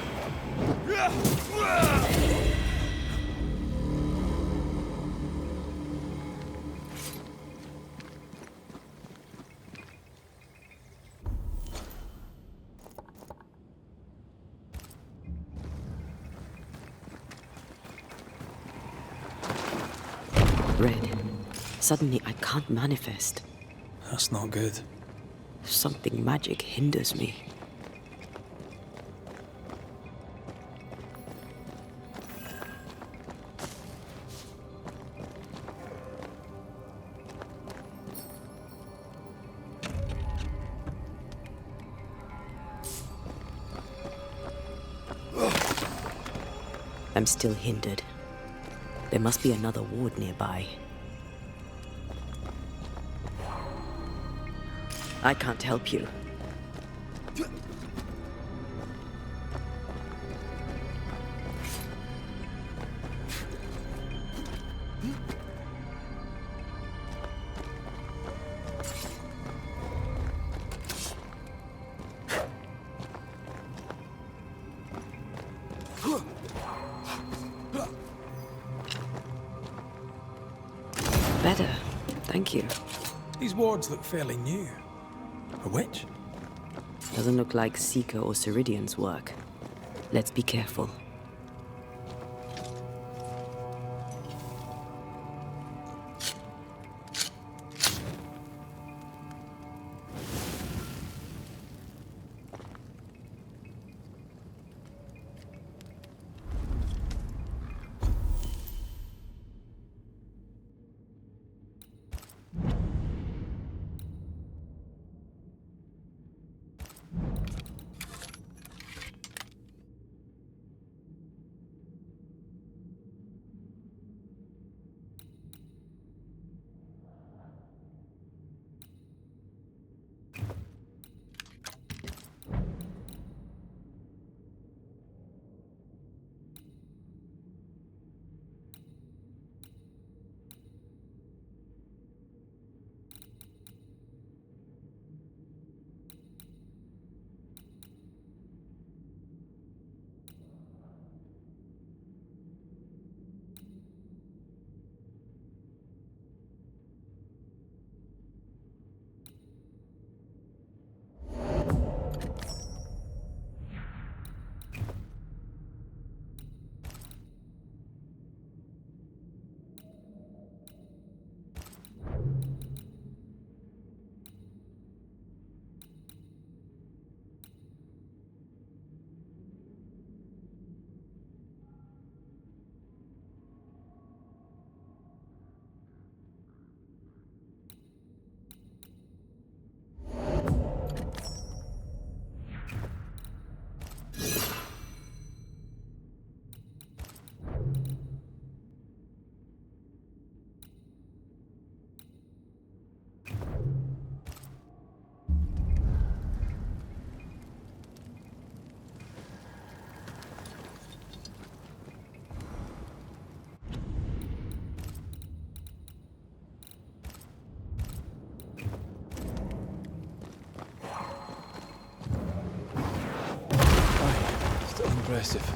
S2: Red. Suddenly I can't manifest.
S1: That's not good.
S2: Something magic hinders me. I'm still hindered. There must be another ward nearby. I can't help you. Better, thank you.
S1: These wards look fairly new. A witch?
S2: Doesn't look like Seeker or Ceridian's work. Let's be careful.
S1: Still impressive.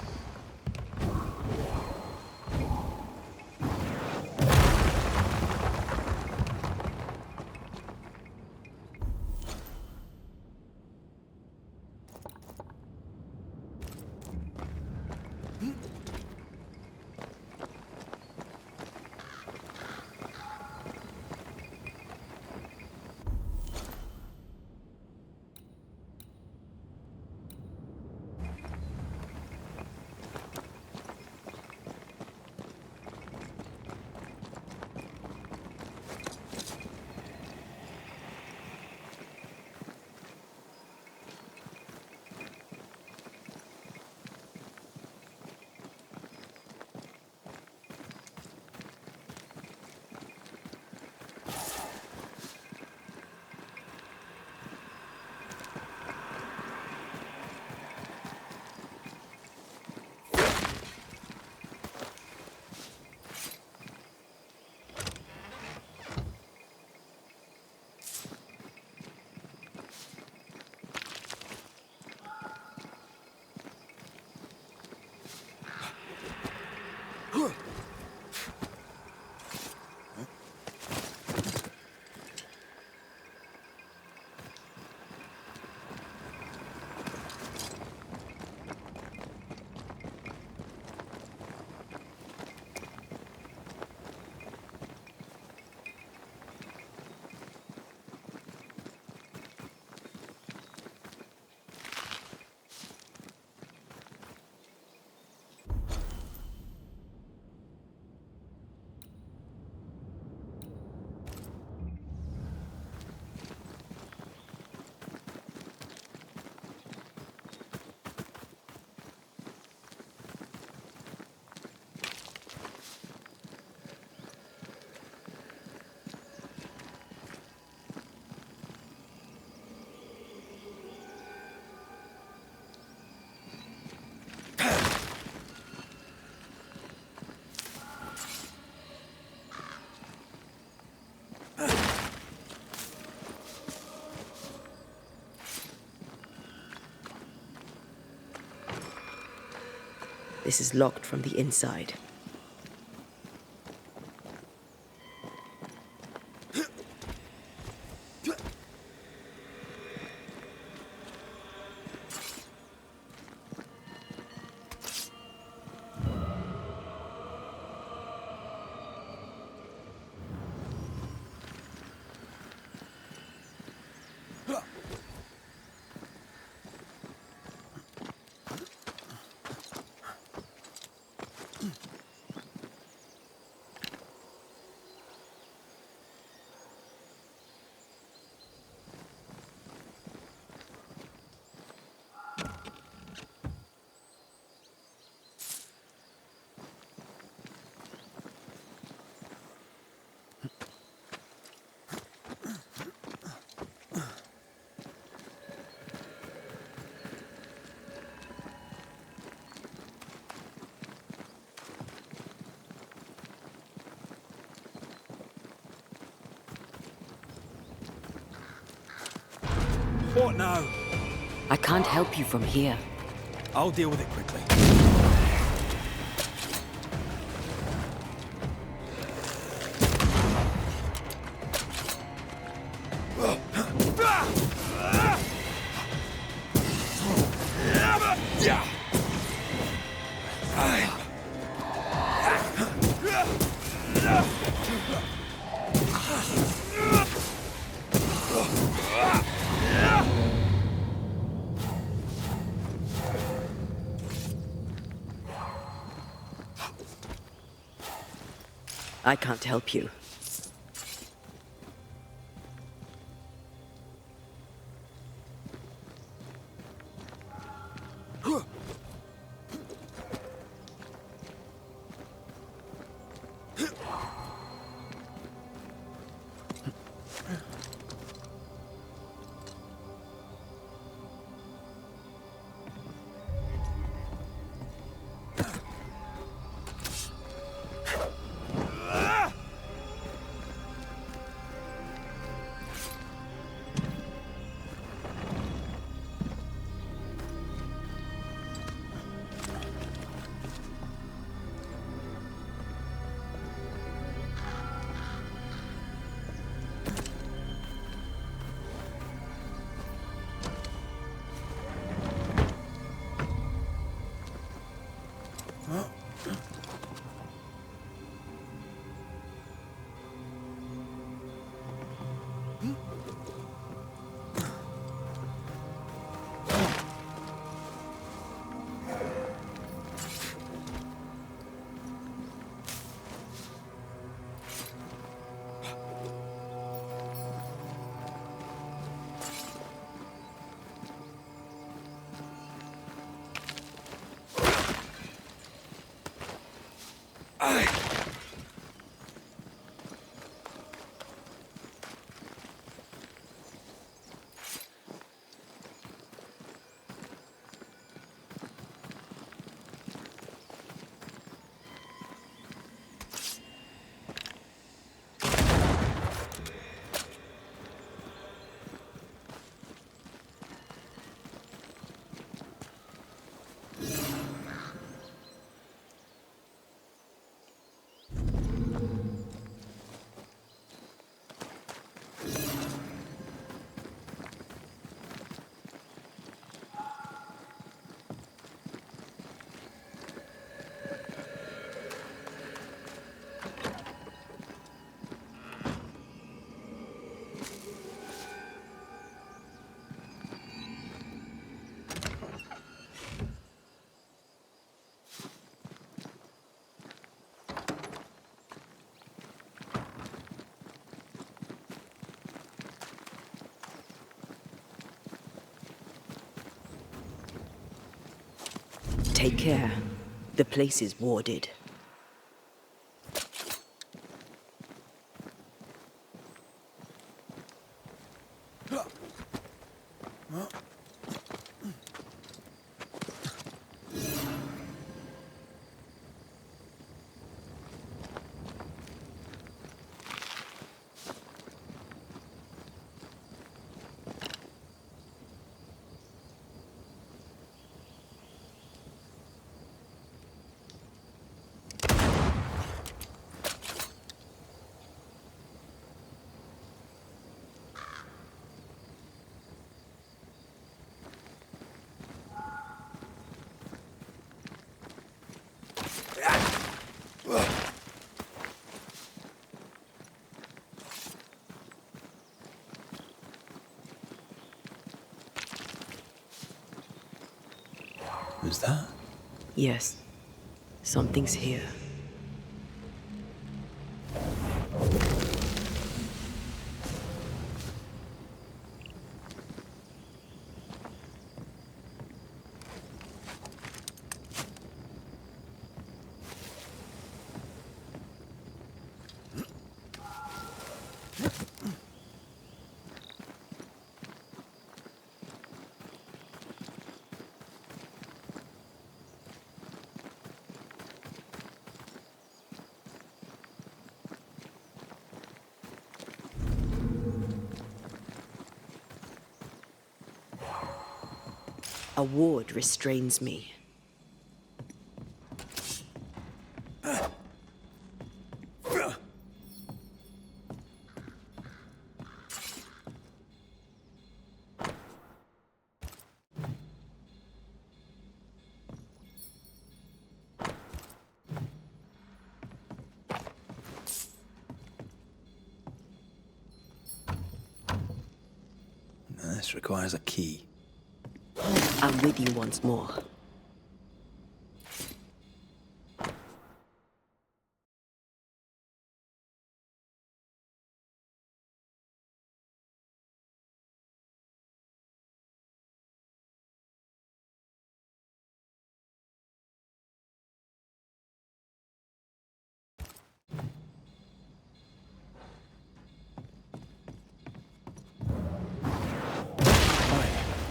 S2: This is locked from the inside.
S1: What now?
S2: I can't help you from here.
S1: I'll deal with it quickly.
S2: I can't help you. Take care. The place is warded.
S1: Was that?
S2: Yes. Something's here. A ward restrains me.
S1: This requires a key.
S2: I'm with you once more.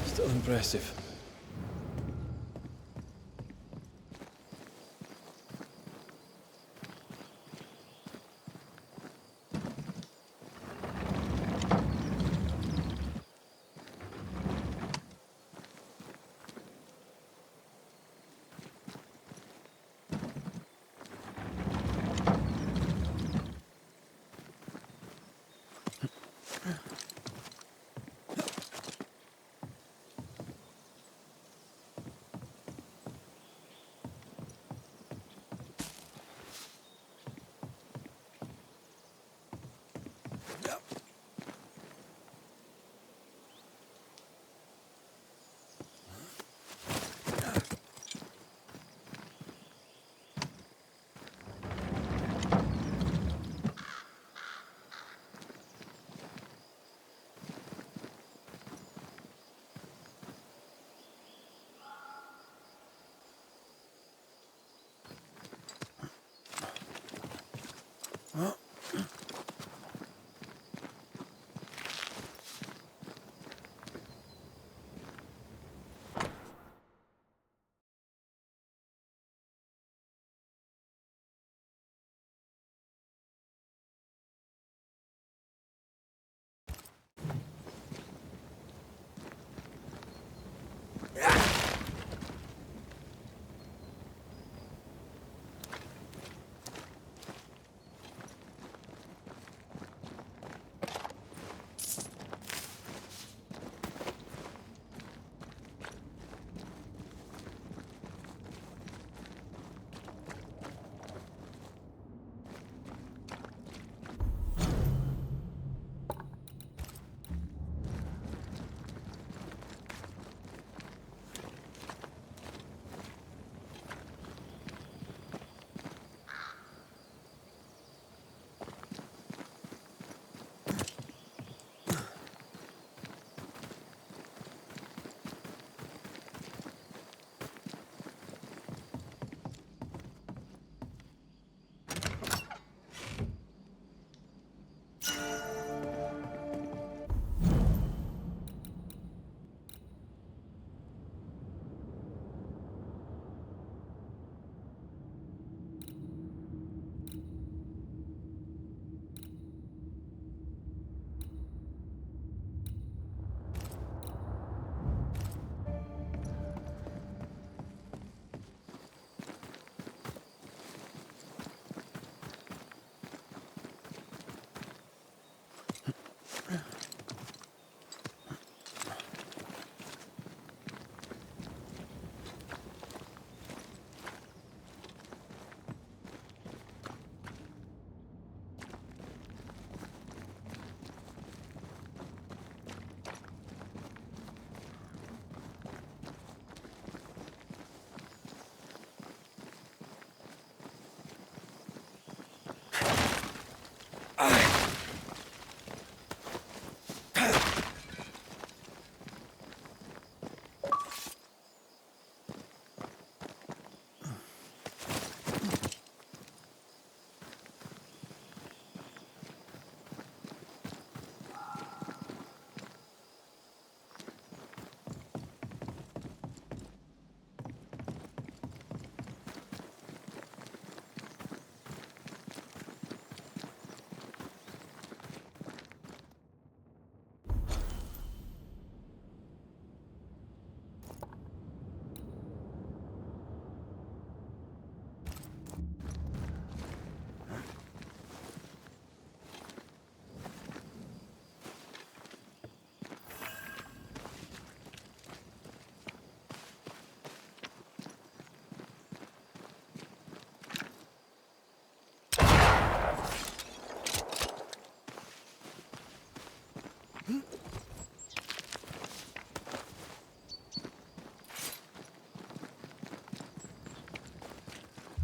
S1: Still impressive.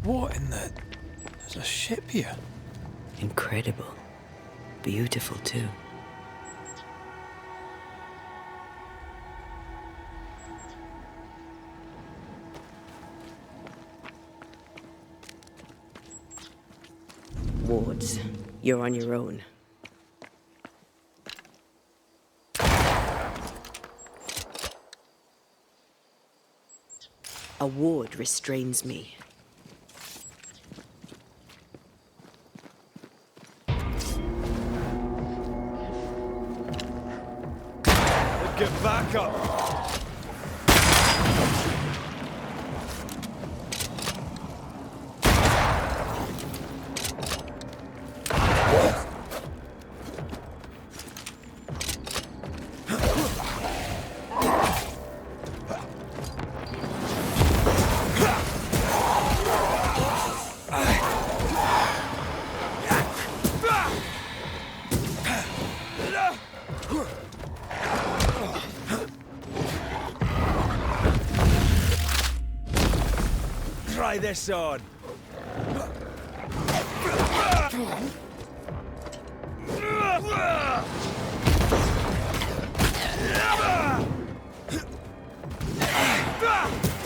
S4: What in the... There's a ship here.
S2: Incredible. Beautiful, too. Wards, you're on your own. A ward restrains me.
S6: Get back up! Try this on.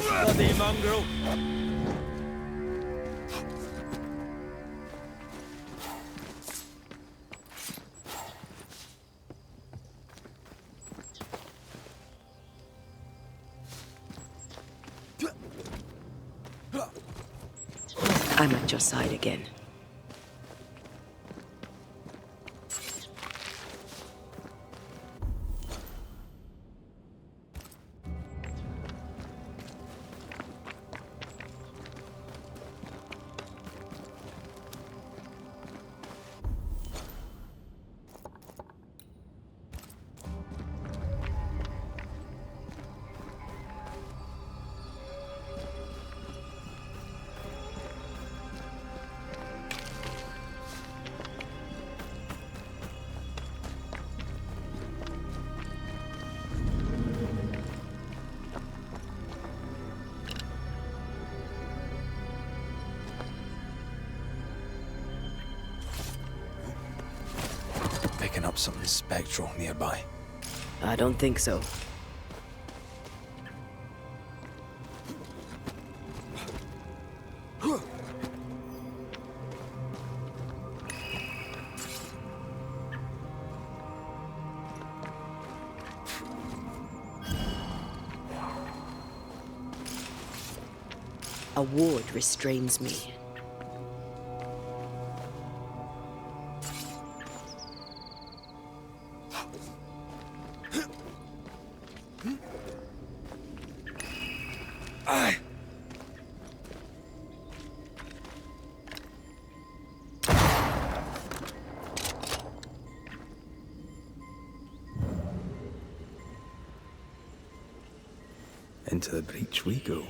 S6: Bloody mongrel.
S2: I'm at your side again.
S1: Picking up something spectral nearby.
S2: I don't think so. A ward restrains me.
S1: Into the breach we go.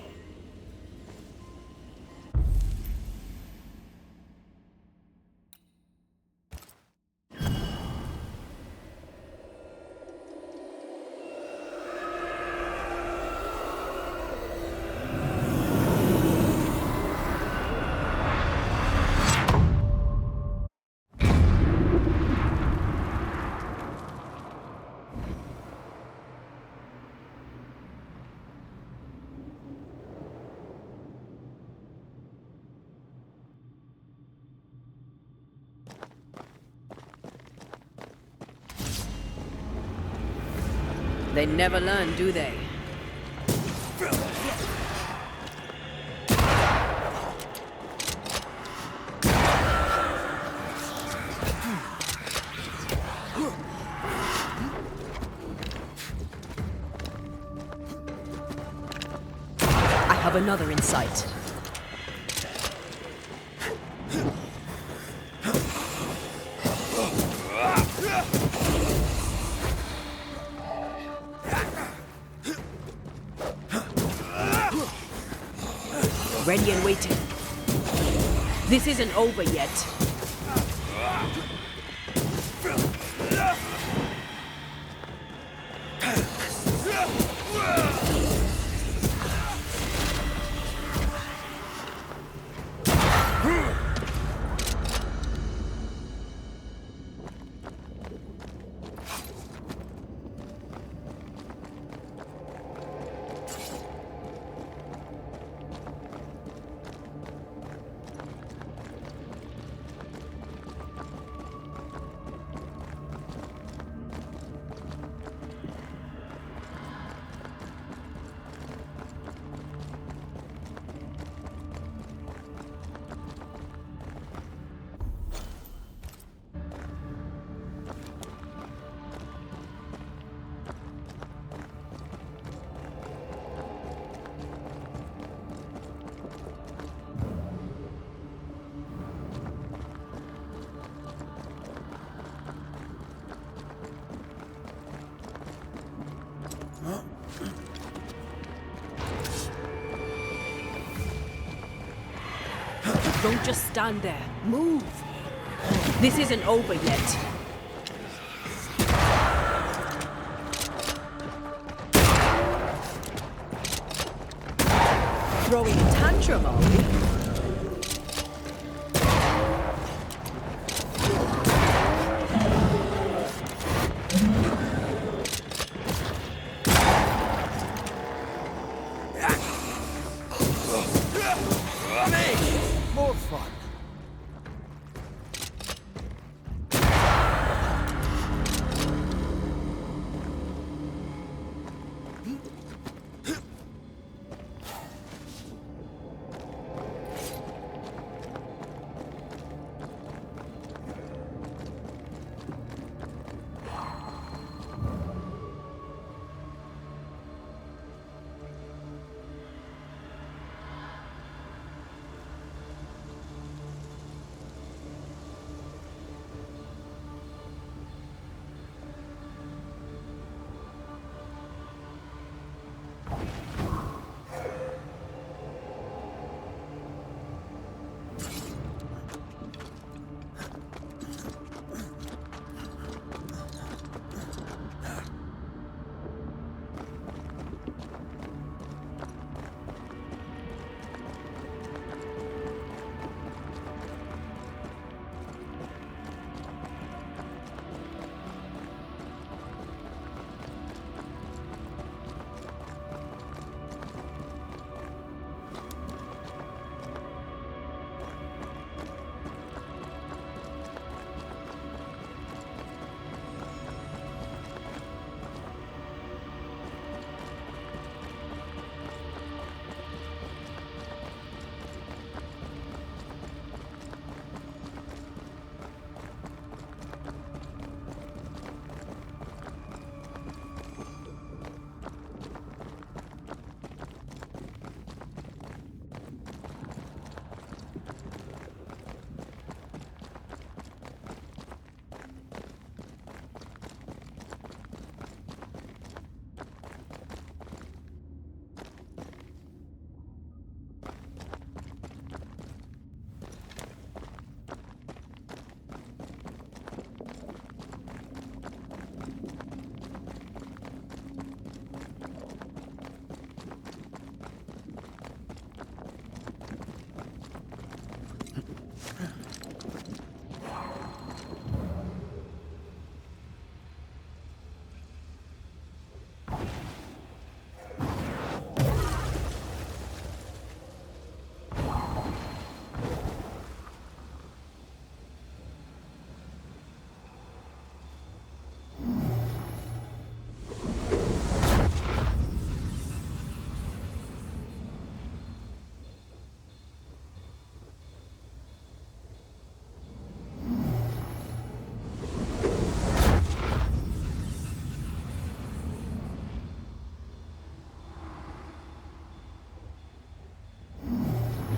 S2: They never learn, do they? I have another in sight. Ready and waiting. This isn't over yet. Don't just stand there. Move. This isn't over yet. Throwing a tantrum, are we?
S6: More fun.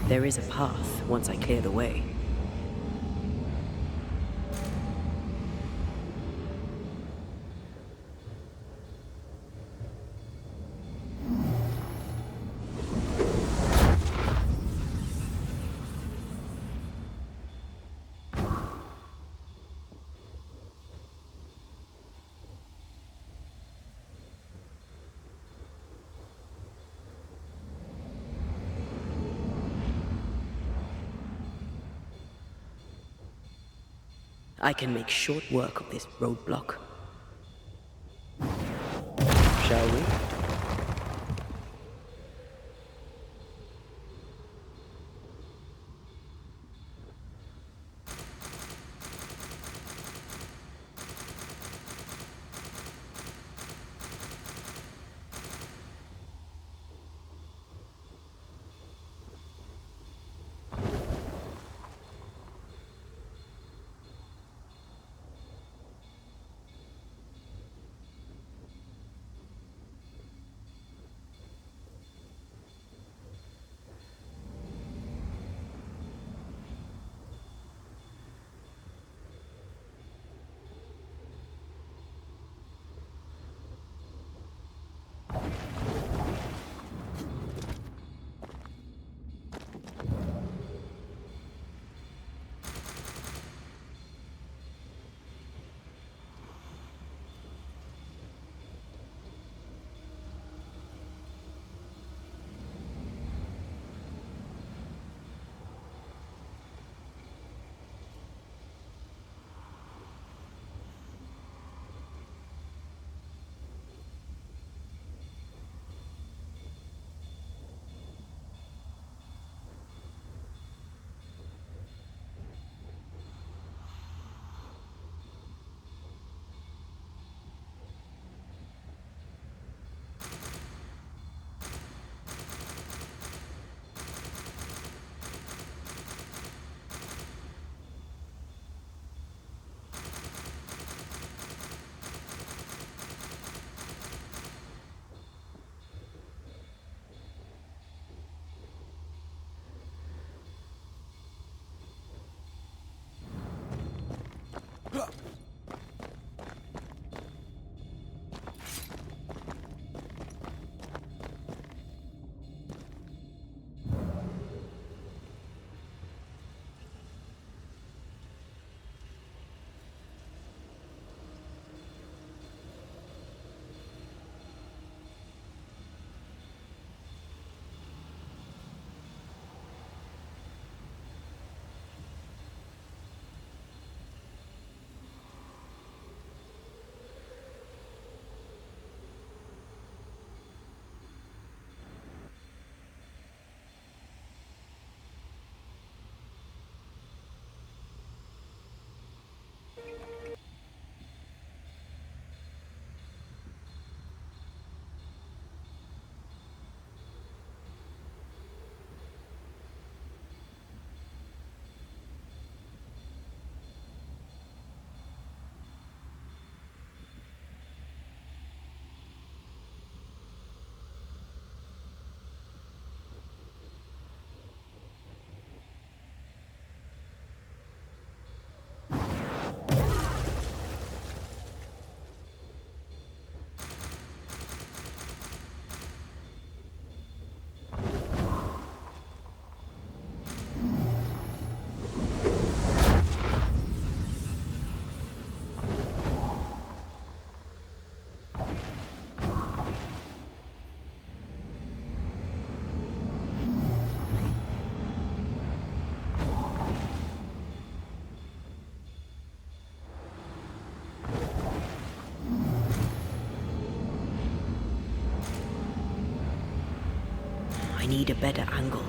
S2: There is a path once I clear the way. I can make short work of this roadblock. Shall we? I need a better angle.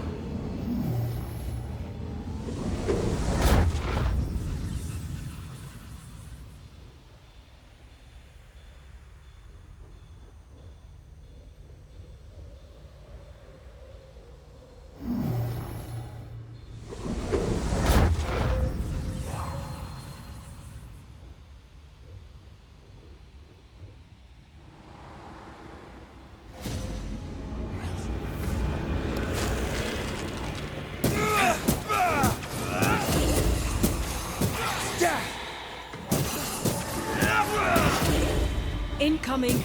S2: Incoming!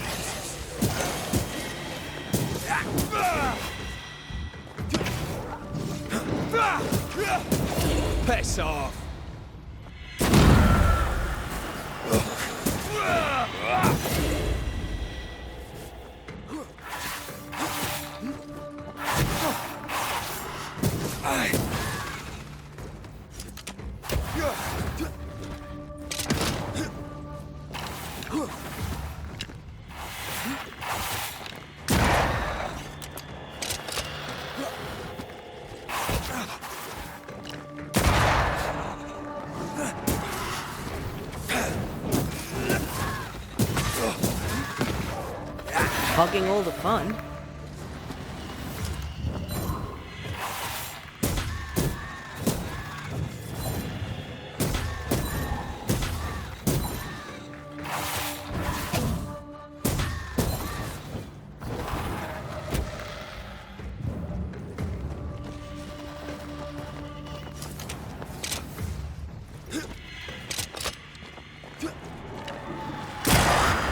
S6: Piss off!
S2: Hogging all the fun.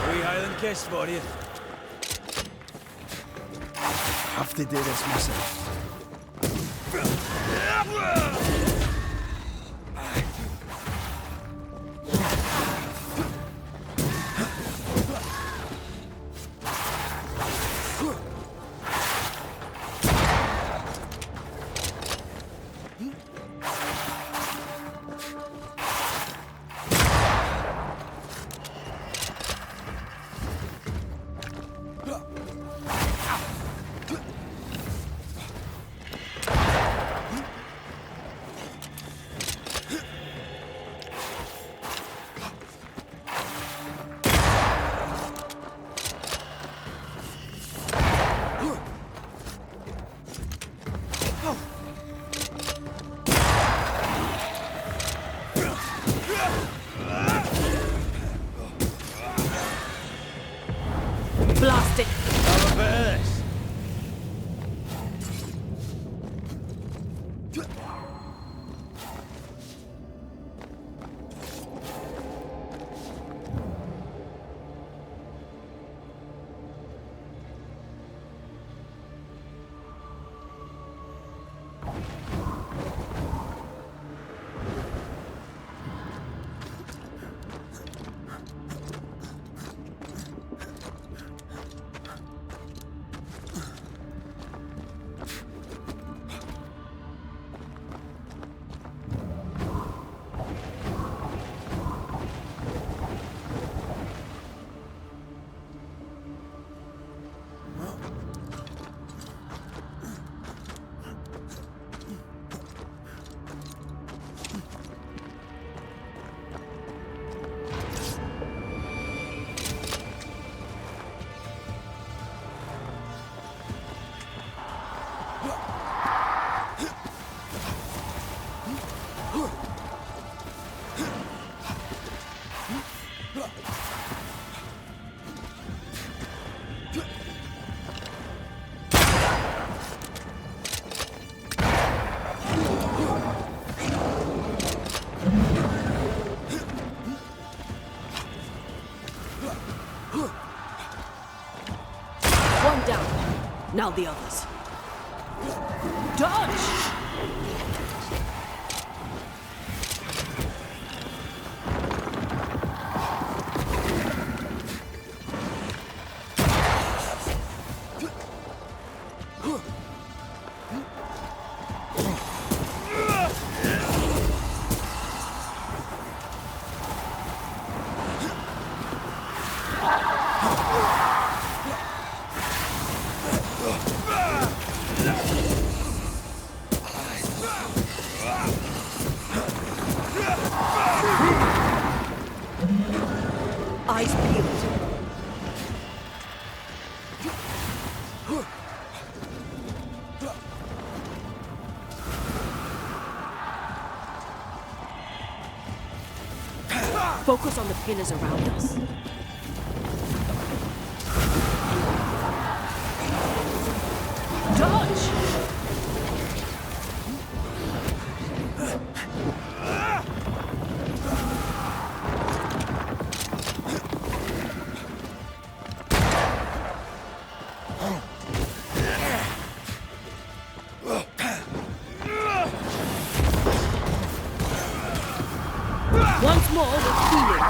S6: Wee Highland kiss for you.
S1: Have to do this myself.
S2: Blast it!
S6: Have a bit of this.
S2: One down. Now the others. Dodge! Focus on the pillars around us. Dodge! Once more with healing.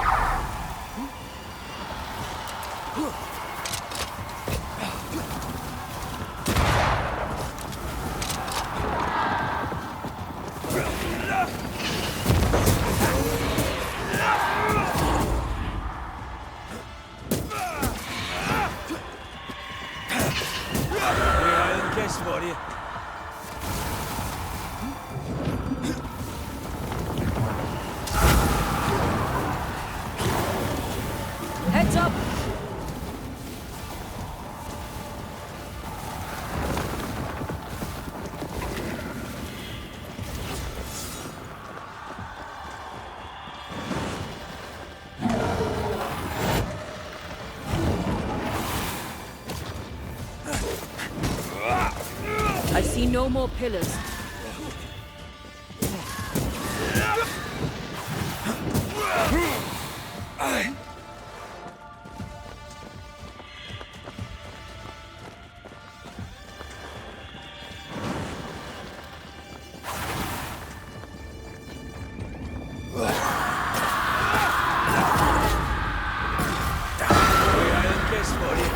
S6: We Highland kiss for you.
S2: Heads up! I see no more pillars.
S6: We Highland kiss for you.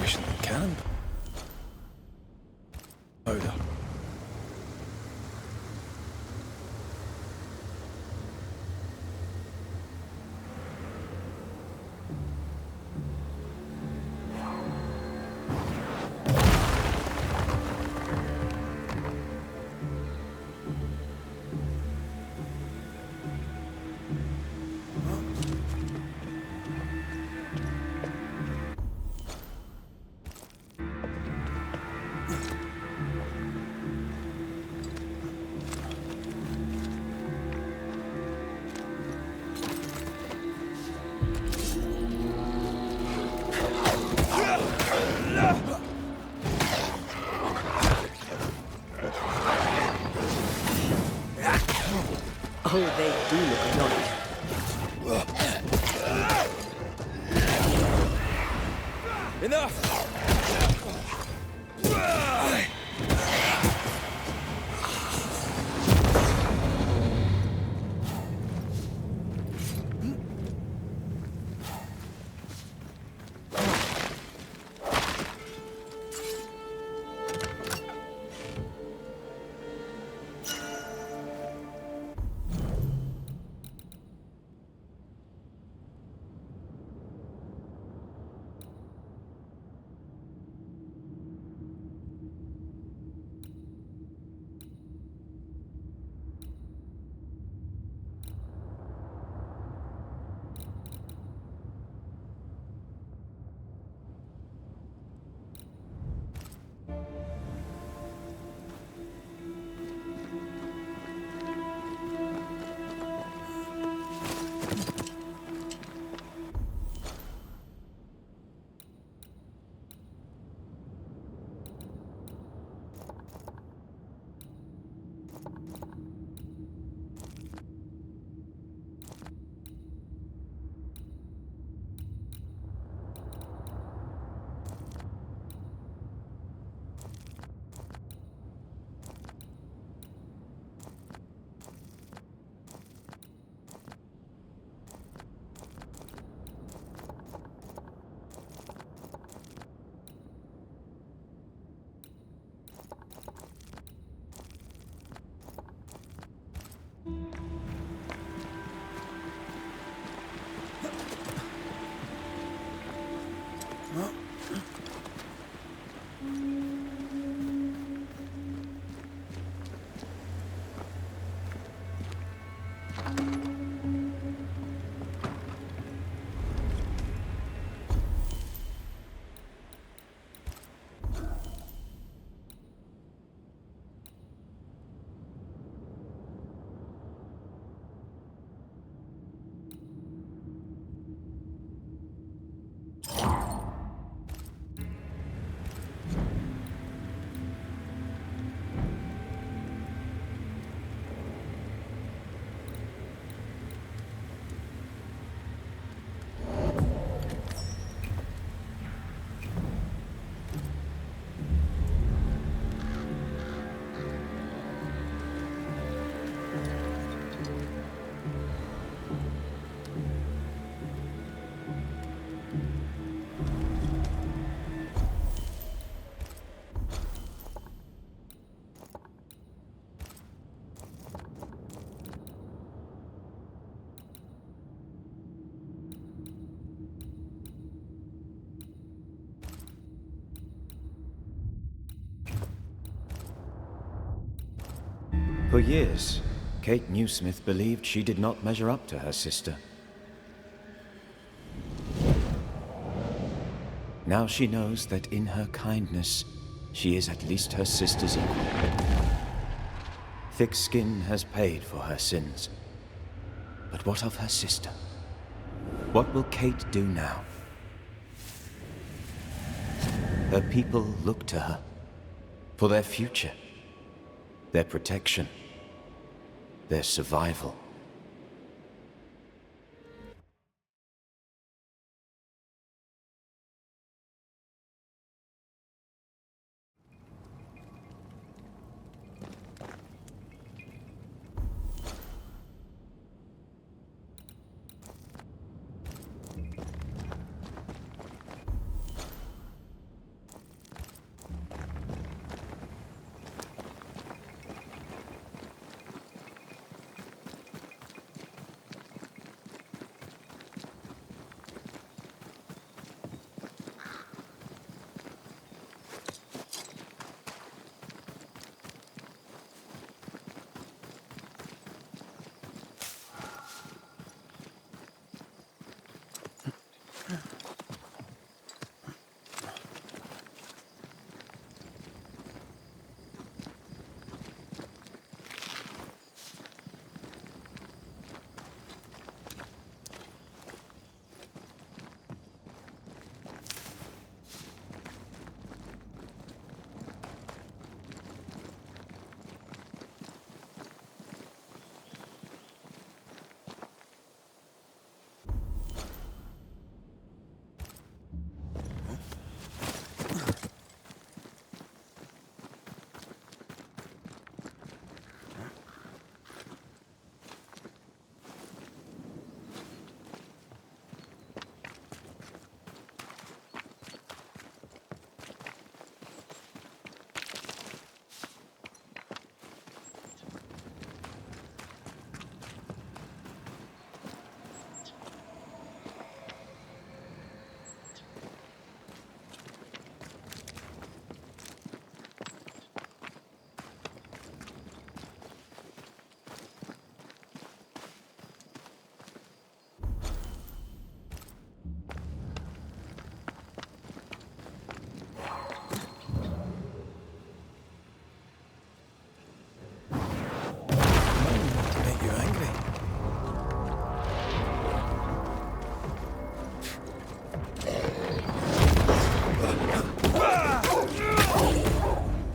S4: efficient cannon powder.
S2: Oh, they do look annoying.
S6: Enough!
S8: For years, Kate Newsmith believed she did not measure up to her sister. Now she knows that in her kindness, she is at least her sister's equal. Thick skin has paid for her sins. But what of her sister? What will Kate do now? Her people look to her for their future, their protection, their survival.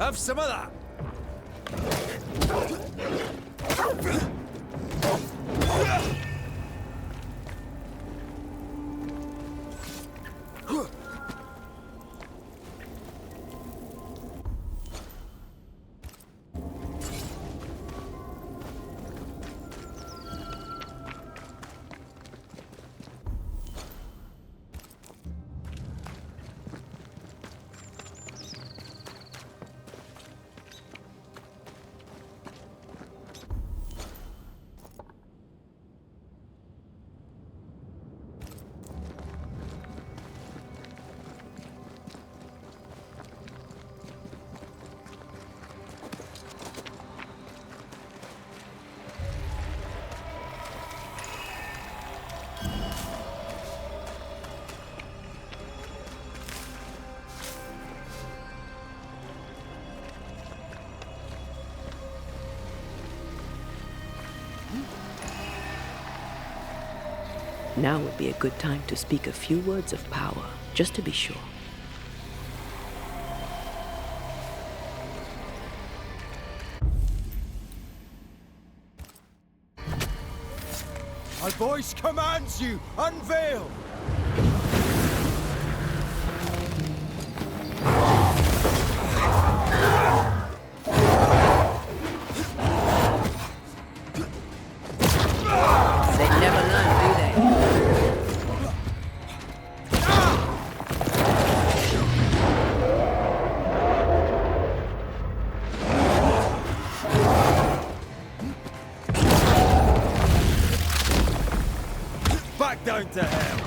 S6: Have some of that.
S2: Now would be a good time to speak a few words of power, just to be sure.
S6: My voice commands you! Unveil!
S2: They never learn, do they?
S6: Back down to hell!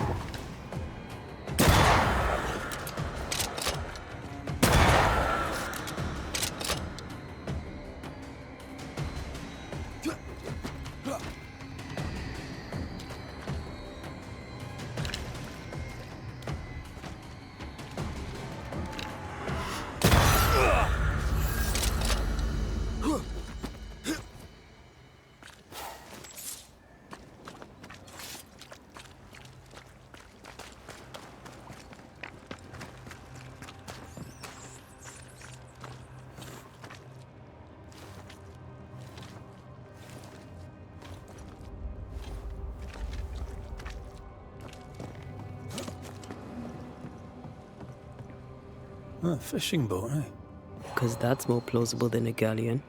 S4: A fishing boat, eh?
S2: Because that's more plausible than a galleon.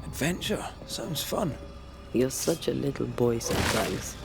S1: Adventure? Sounds fun.
S2: You're such a little boy sometimes.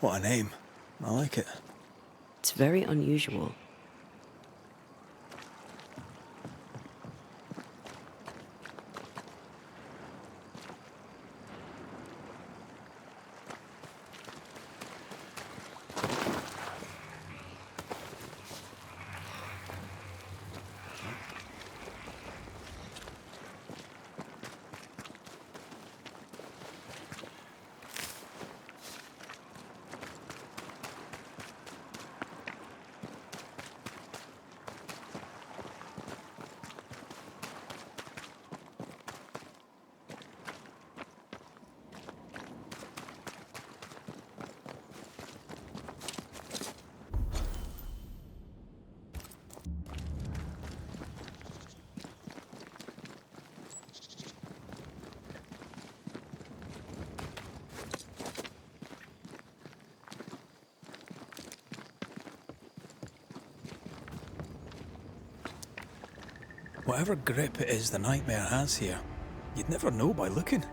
S1: What a name. I like it.
S2: It's very unusual.
S1: Whatever grip it is the nightmare has here, you'd never know by looking.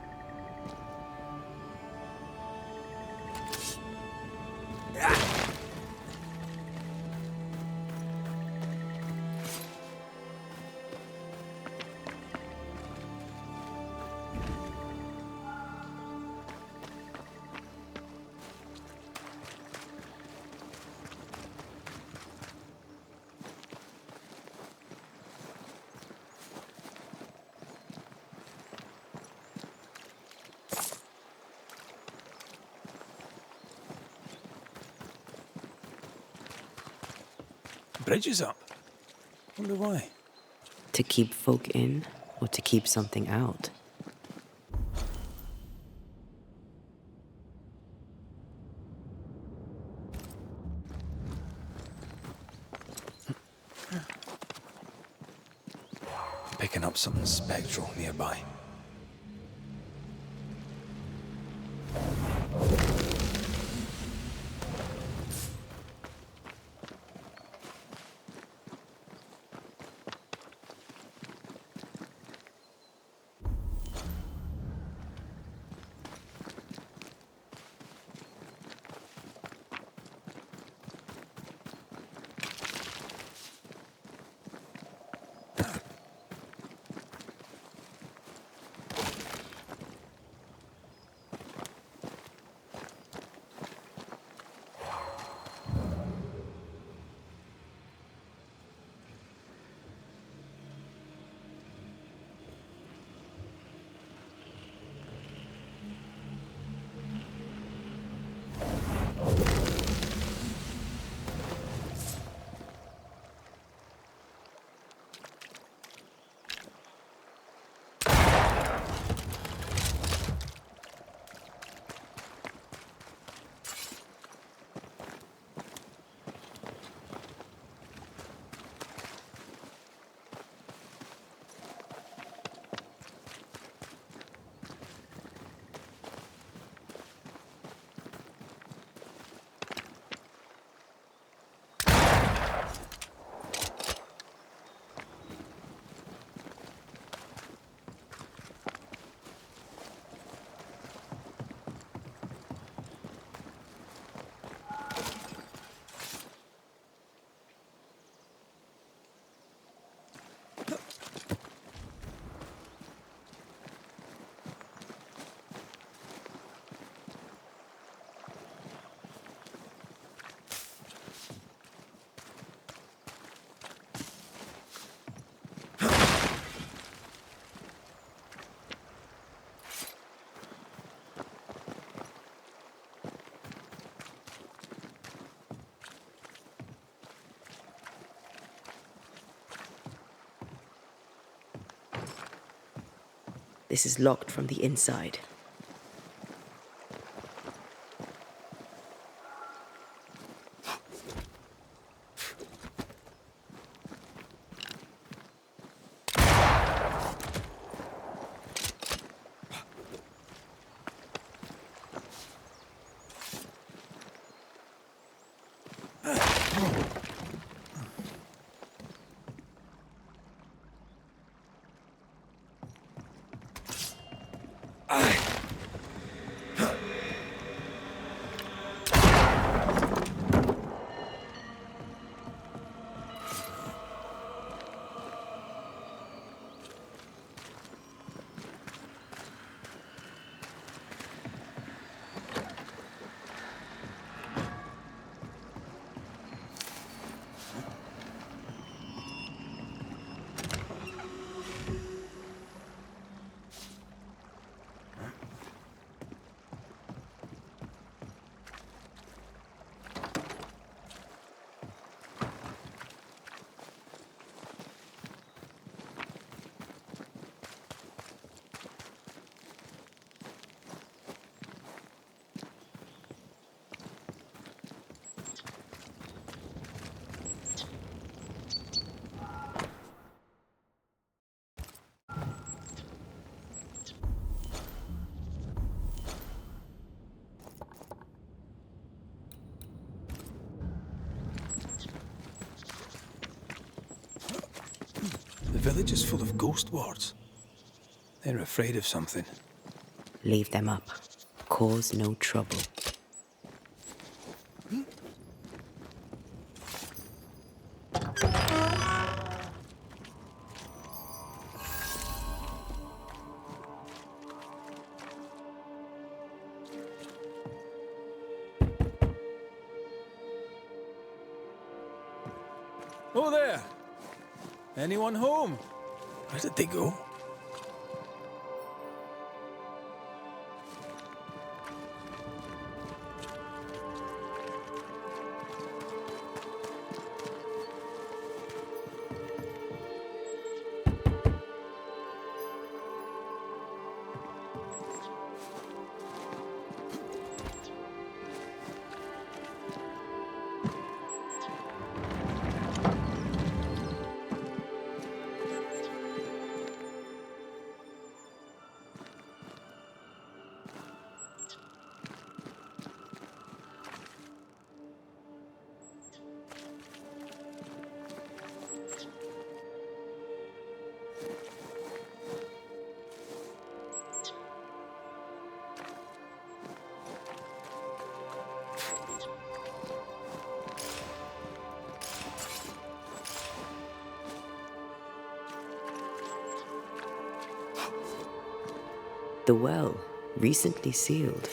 S1: Bridge is up. Wonder why.
S2: To keep folk in, or to keep something out?
S1: Picking up something spectral nearby.
S2: This is locked from the inside.
S1: The village is full of ghost wards. They're afraid of something.
S2: Leave them up. Cause no trouble.
S1: Oh there! Anyone home? Where did they go?
S2: The well, recently sealed.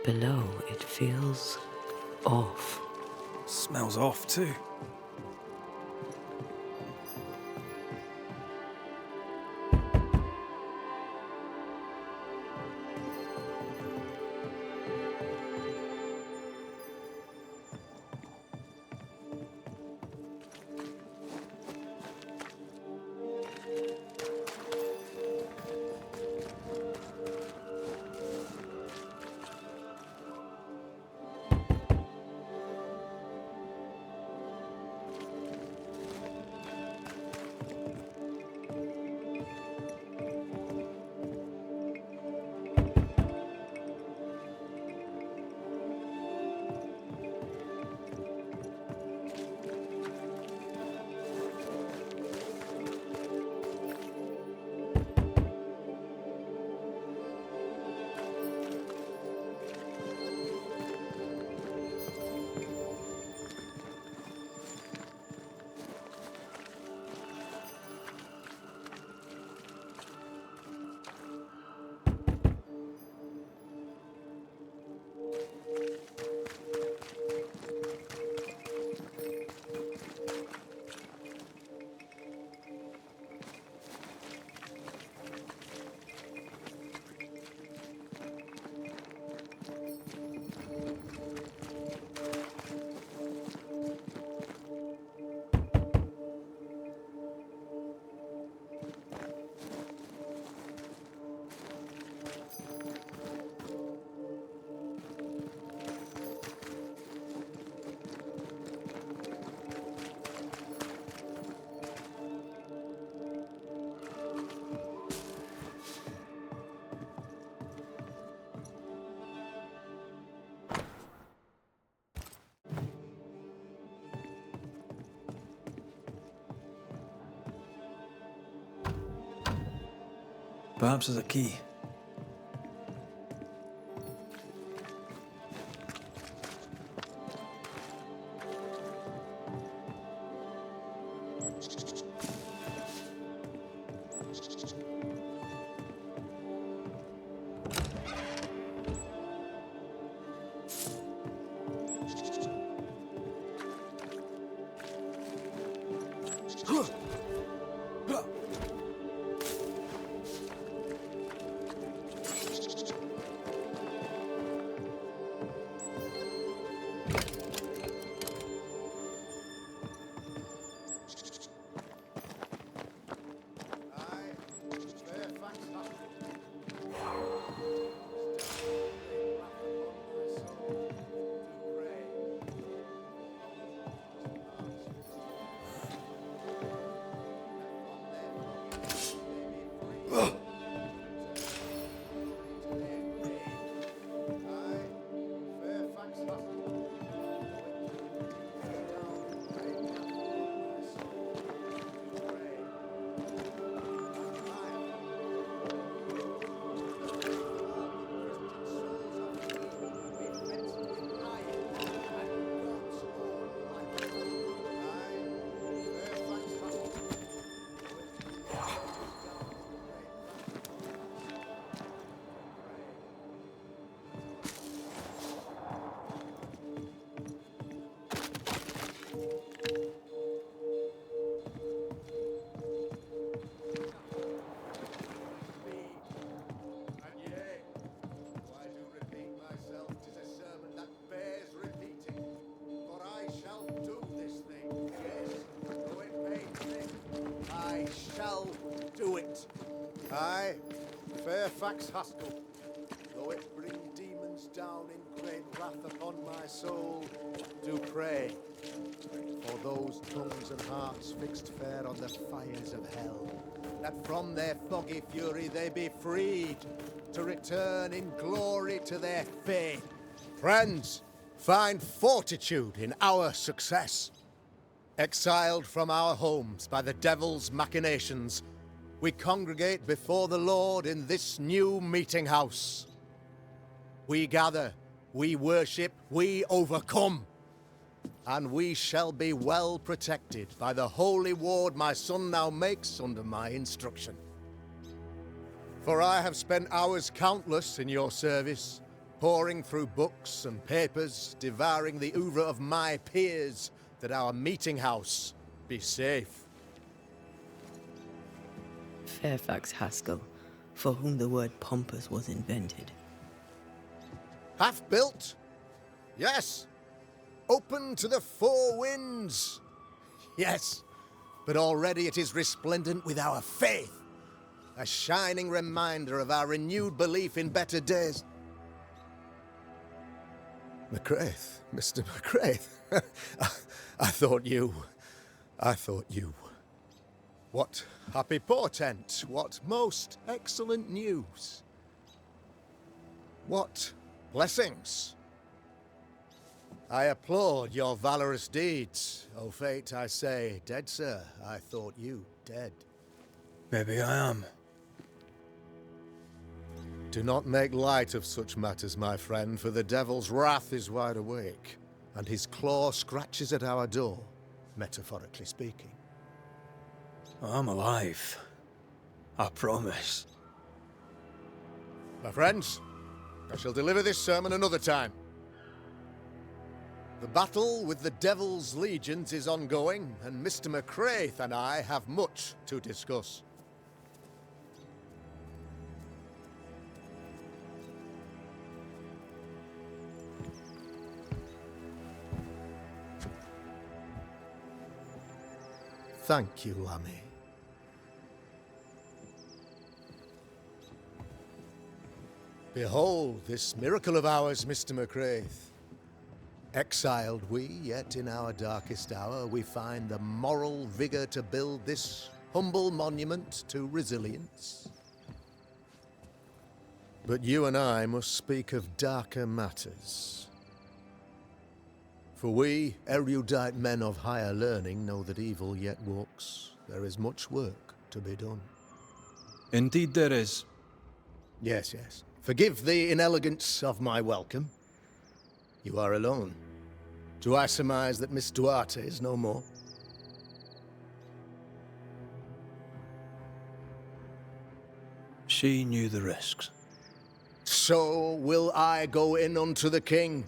S2: Below, it feels off.
S1: Smells off too. Perhaps there's a key.
S9: Do it. I, Fairfax Haskell, though it bring demons down in great wrath upon my soul, do pray for those tongues and hearts fixed fair on the fires of hell, that from their foggy fury they be freed to return in glory to their faith. Friends, find fortitude in our success. Exiled from our homes by the devil's machinations, we congregate before the Lord in this new meeting house. We gather, we worship, we overcome, and we shall be well protected by the holy ward my son now makes under my instruction. For I have spent hours countless in your service, poring through books and papers, devouring the oeuvre of my peers, that our meeting house be safe.
S2: Fairfax Haskell, for whom the word pompous was invented.
S9: Half built? Yes. Open to the four winds? Yes. But already it is resplendent with our faith, a shining reminder of our renewed belief in better days. McCraith, Mr. McCraith. I thought you. What happy portent, what most excellent news. What blessings. I applaud your valorous deeds. O fate, I say, dead sir, I thought you dead.
S4: Maybe I am.
S9: Do not make light of such matters, my friend, for the devil's wrath is wide awake, and his claw scratches at our door, metaphorically speaking.
S4: I'm alive. I promise.
S9: My friends, I shall deliver this sermon another time. The battle with the devil's legions is ongoing, and Mr. McCraith and I have much to discuss. Thank you, Lammy. Behold this miracle of ours, Mr. McCraith. Exiled we, yet in our darkest hour we find the moral vigor to build this humble monument to resilience. But you and I must speak of darker matters. For we, erudite men of higher learning, know that evil yet walks. There is much work to be done.
S1: Indeed there is.
S9: Yes, yes. Forgive the inelegance of my welcome. You are alone. Do I surmise that Miss Duarte is no more?
S1: She knew the risks.
S9: So will I go in unto the king.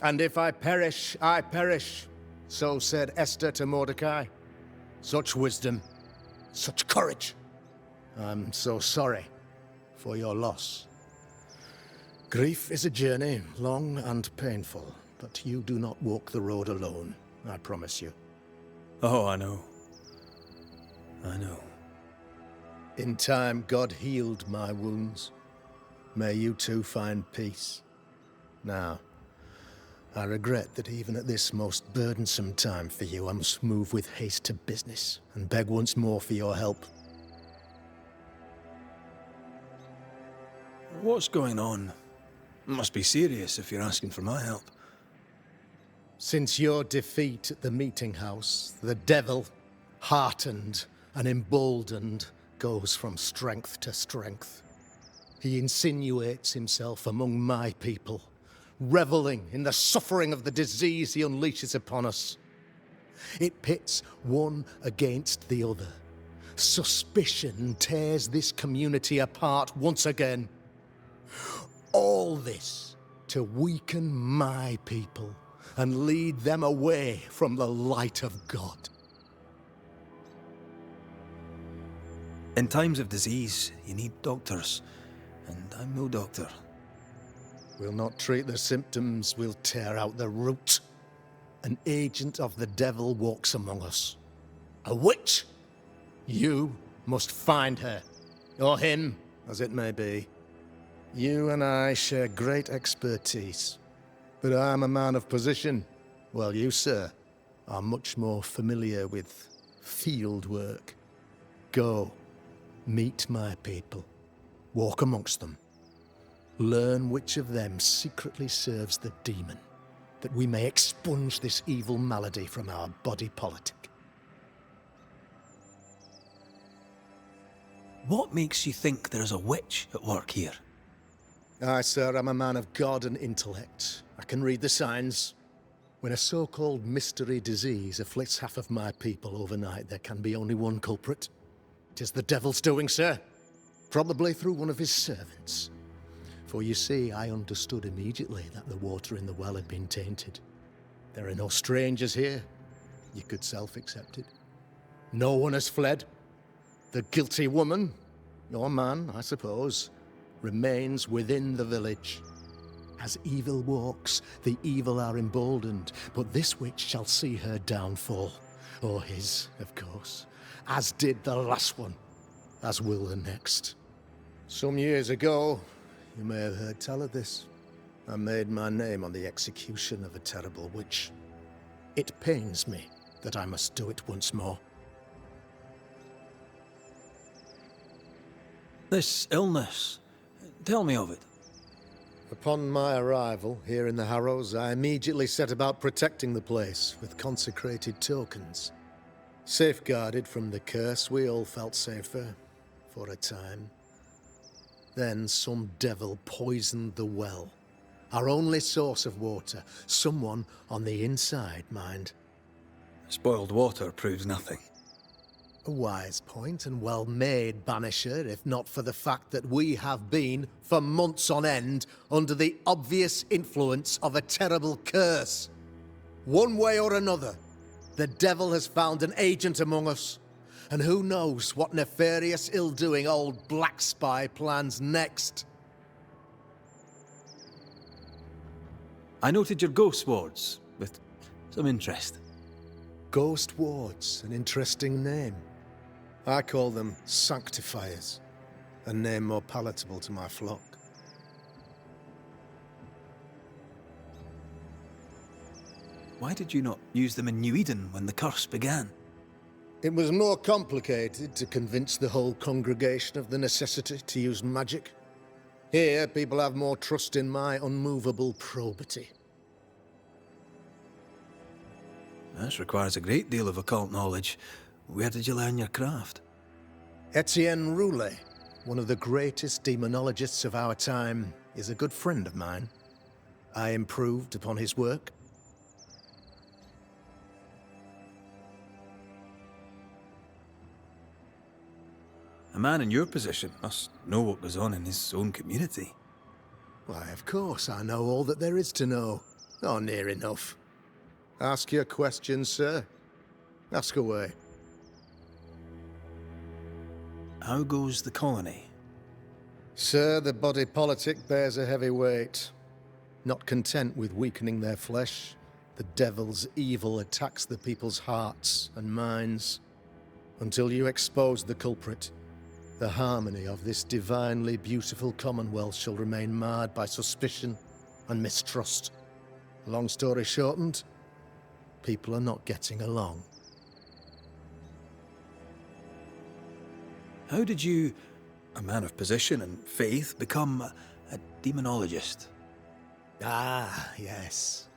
S9: And if I perish, I perish. So said Esther to Mordecai. Such wisdom, such courage. I'm so sorry for your loss. Grief is a journey, long and painful, but you do not walk the road alone, I promise you.
S1: Oh, I know. I know.
S9: In time, God healed my wounds. May you too find peace. Now, I regret that even at this most burdensome time for you, I must move with haste to business and beg once more for your help.
S1: What's going on? It must be serious if you're asking for my help.
S9: Since your defeat at the meeting house, the devil, heartened and emboldened, goes from strength to strength. He insinuates himself among my people, reveling in the suffering of the disease he unleashes upon us. It pits one against the other. Suspicion tears this community apart once again. All this to weaken my people and lead them away from the light of God.
S1: In times of disease, you need doctors, and I'm no doctor.
S9: We'll not treat the symptoms, we'll tear out the root. An agent of the devil walks among us. A witch! You must find her, or him, as it may be. You and I share great expertise, but I'm a man of position, while you, sir, are much more familiar with field work. Go, meet my people, walk amongst them. Learn which of them secretly serves the demon, that we may expunge this evil malady from our body politic.
S1: What makes you think there's a witch at work here?
S9: Aye, sir, I'm a man of God and intellect. I can read the signs. When a so-called mystery disease afflicts half of my people overnight, there can be only one culprit. It is the devil's doing, sir. Probably through one of his servants. For you see, I understood immediately that the water in the well had been tainted. There are no strangers here. You could self-accept it. No one has fled. The guilty woman, your man, I suppose, remains within the village. As evil walks, the evil are emboldened, but this witch shall see her downfall. Or his, of course. As did the last one. As will the next. Some years ago, you may have heard tell of this. I made my name on the execution of a terrible witch. It pains me that I must do it once more.
S1: This illness, tell me of it.
S9: Upon my arrival here in the Harrows, I immediately set about protecting the place with consecrated tokens. Safeguarded from the curse, we all felt safer, for a time. Then some devil poisoned the well, our only source of water. Someone on the inside, mind.
S1: Spoiled water proves nothing.
S9: A wise point and well made, Banisher, if not for the fact that we have been, for months on end, under the obvious influence of a terrible curse. One way or another, the devil has found an agent among us. And who knows what nefarious ill-doing old Black Spy plans next.
S1: I noted your ghost wards with some interest.
S9: Ghost wards, an interesting name. I call them sanctifiers, a name more palatable to my flock.
S1: Why did you not use them in New Eden when the curse began?
S9: It was more complicated to convince the whole congregation of the necessity to use magic. Here, people have more trust in my unmovable probity.
S1: This requires a great deal of occult knowledge. Where did you learn your craft?
S9: Etienne Roulet, one of the greatest demonologists of our time, is a good friend of mine. I improved upon his work.
S1: A man in your position must know what goes on in his own community.
S9: Why, of course, I know all that there is to know. Oh, near enough. Ask your questions, sir. Ask away.
S1: How goes the colony?
S9: Sir, the body politic bears a heavy weight. Not content with weakening their flesh, the devil's evil attacks the people's hearts and minds. Until you expose the culprit, the harmony of this divinely beautiful commonwealth shall remain marred by suspicion and mistrust. Long story shortened, people are not getting along.
S1: How did you, a man of position and faith, become a demonologist?
S9: Ah, yes.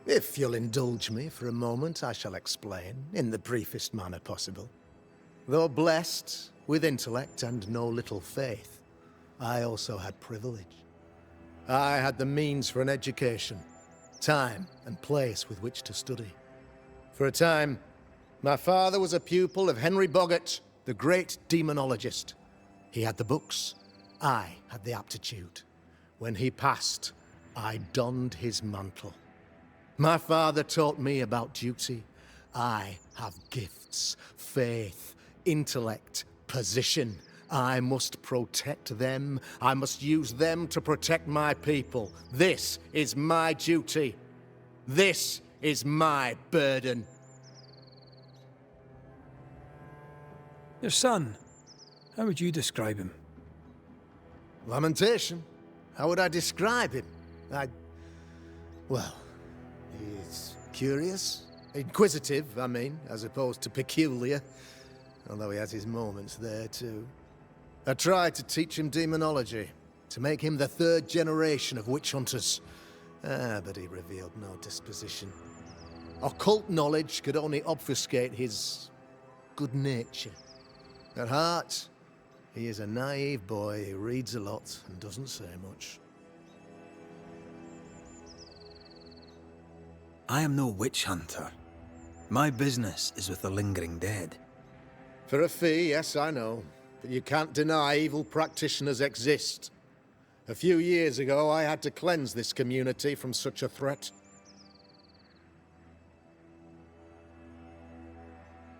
S9: If you'll indulge me for a moment, I shall explain in the briefest manner possible. Though blessed with intellect and no little faith, I also had privilege. I had the means for an education, time and place with which to study. For a time, my father was a pupil of Henry Boggart, the great demonologist. He had the books, I had the aptitude. When he passed, I donned his mantle. My father taught me about duty. I have gifts, faith, intellect, position. I must protect them. I must use them to protect my people. This is my duty. This is my burden.
S1: Your son, how would you describe him?
S9: Lamentation? How would I describe him? Well, he's curious. Inquisitive, I mean, as opposed to peculiar. Although he has his moments there, too. I tried to teach him demonology, to make him the third generation of witch hunters. But he revealed no disposition. Occult knowledge could only obfuscate his good nature. At heart, he is a naive boy who reads a lot and doesn't say much.
S1: I am no witch hunter. My business is with the lingering dead.
S9: For a fee, yes, I know. But you can't deny evil practitioners exist. A few years ago, I had to cleanse this community from such a threat.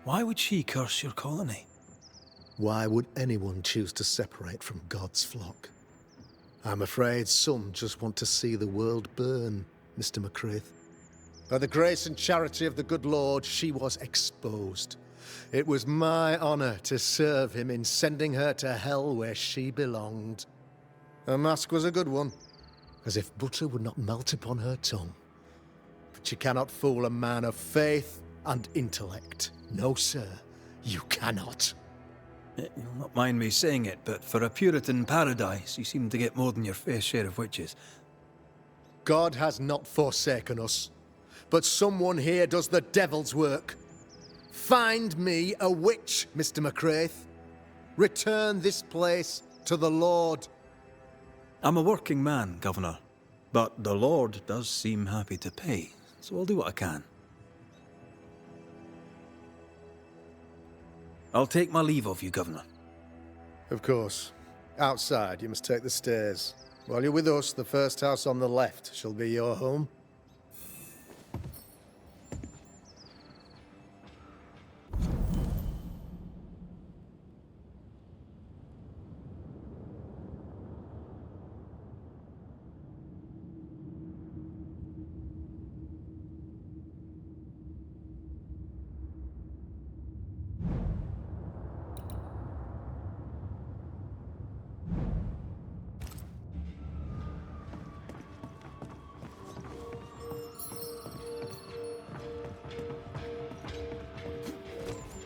S1: Why would she curse your colony?
S9: Why would anyone choose to separate from God's flock? I'm afraid some just want to see the world burn, Mr. McCraith. By the grace and charity of the good Lord, she was exposed. It was my honor to serve him in sending her to hell where she belonged. Her mask was a good one, as if butter would not melt upon her tongue. But you cannot fool a man of faith and intellect. No, sir, you cannot.
S1: You'll not mind me saying it, but for a Puritan paradise, you seem to get more than your fair share of witches.
S9: God has not forsaken us, but someone here does the devil's work. Find me a witch, Mr. McCraith. Return this place to the Lord.
S1: I'm a working man, Governor, but the Lord does seem happy to pay, so I'll do what I can. I'll take my leave of you, Governor.
S9: Of course. Outside, you must take the stairs. While you're with us, the first house on the left shall be your home.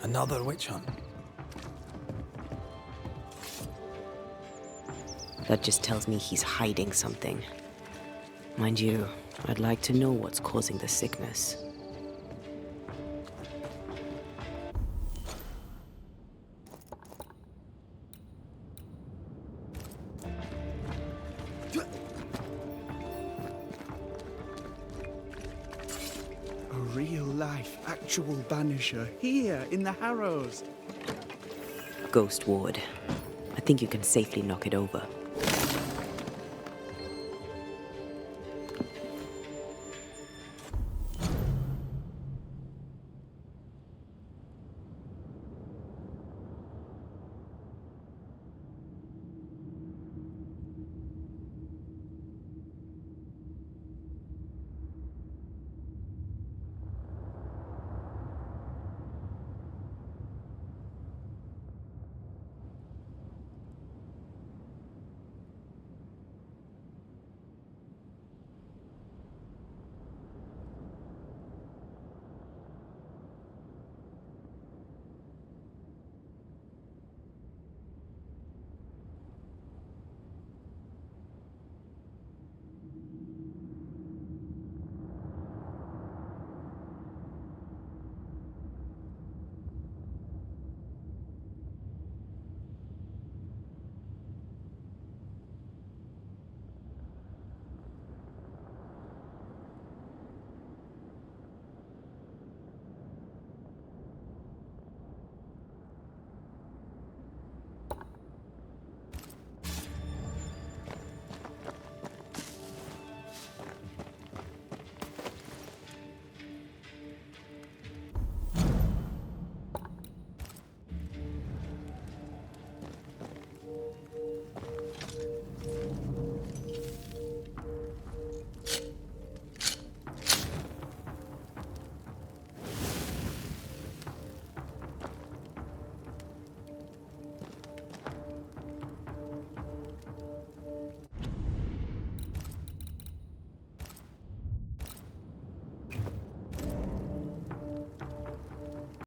S1: Another witch hunt.
S2: That just tells me he's hiding something. Mind you, I'd like to know what's causing the sickness.
S10: actual Banisher here in the Harrows.
S2: Ghost Ward. I think you can safely knock it over.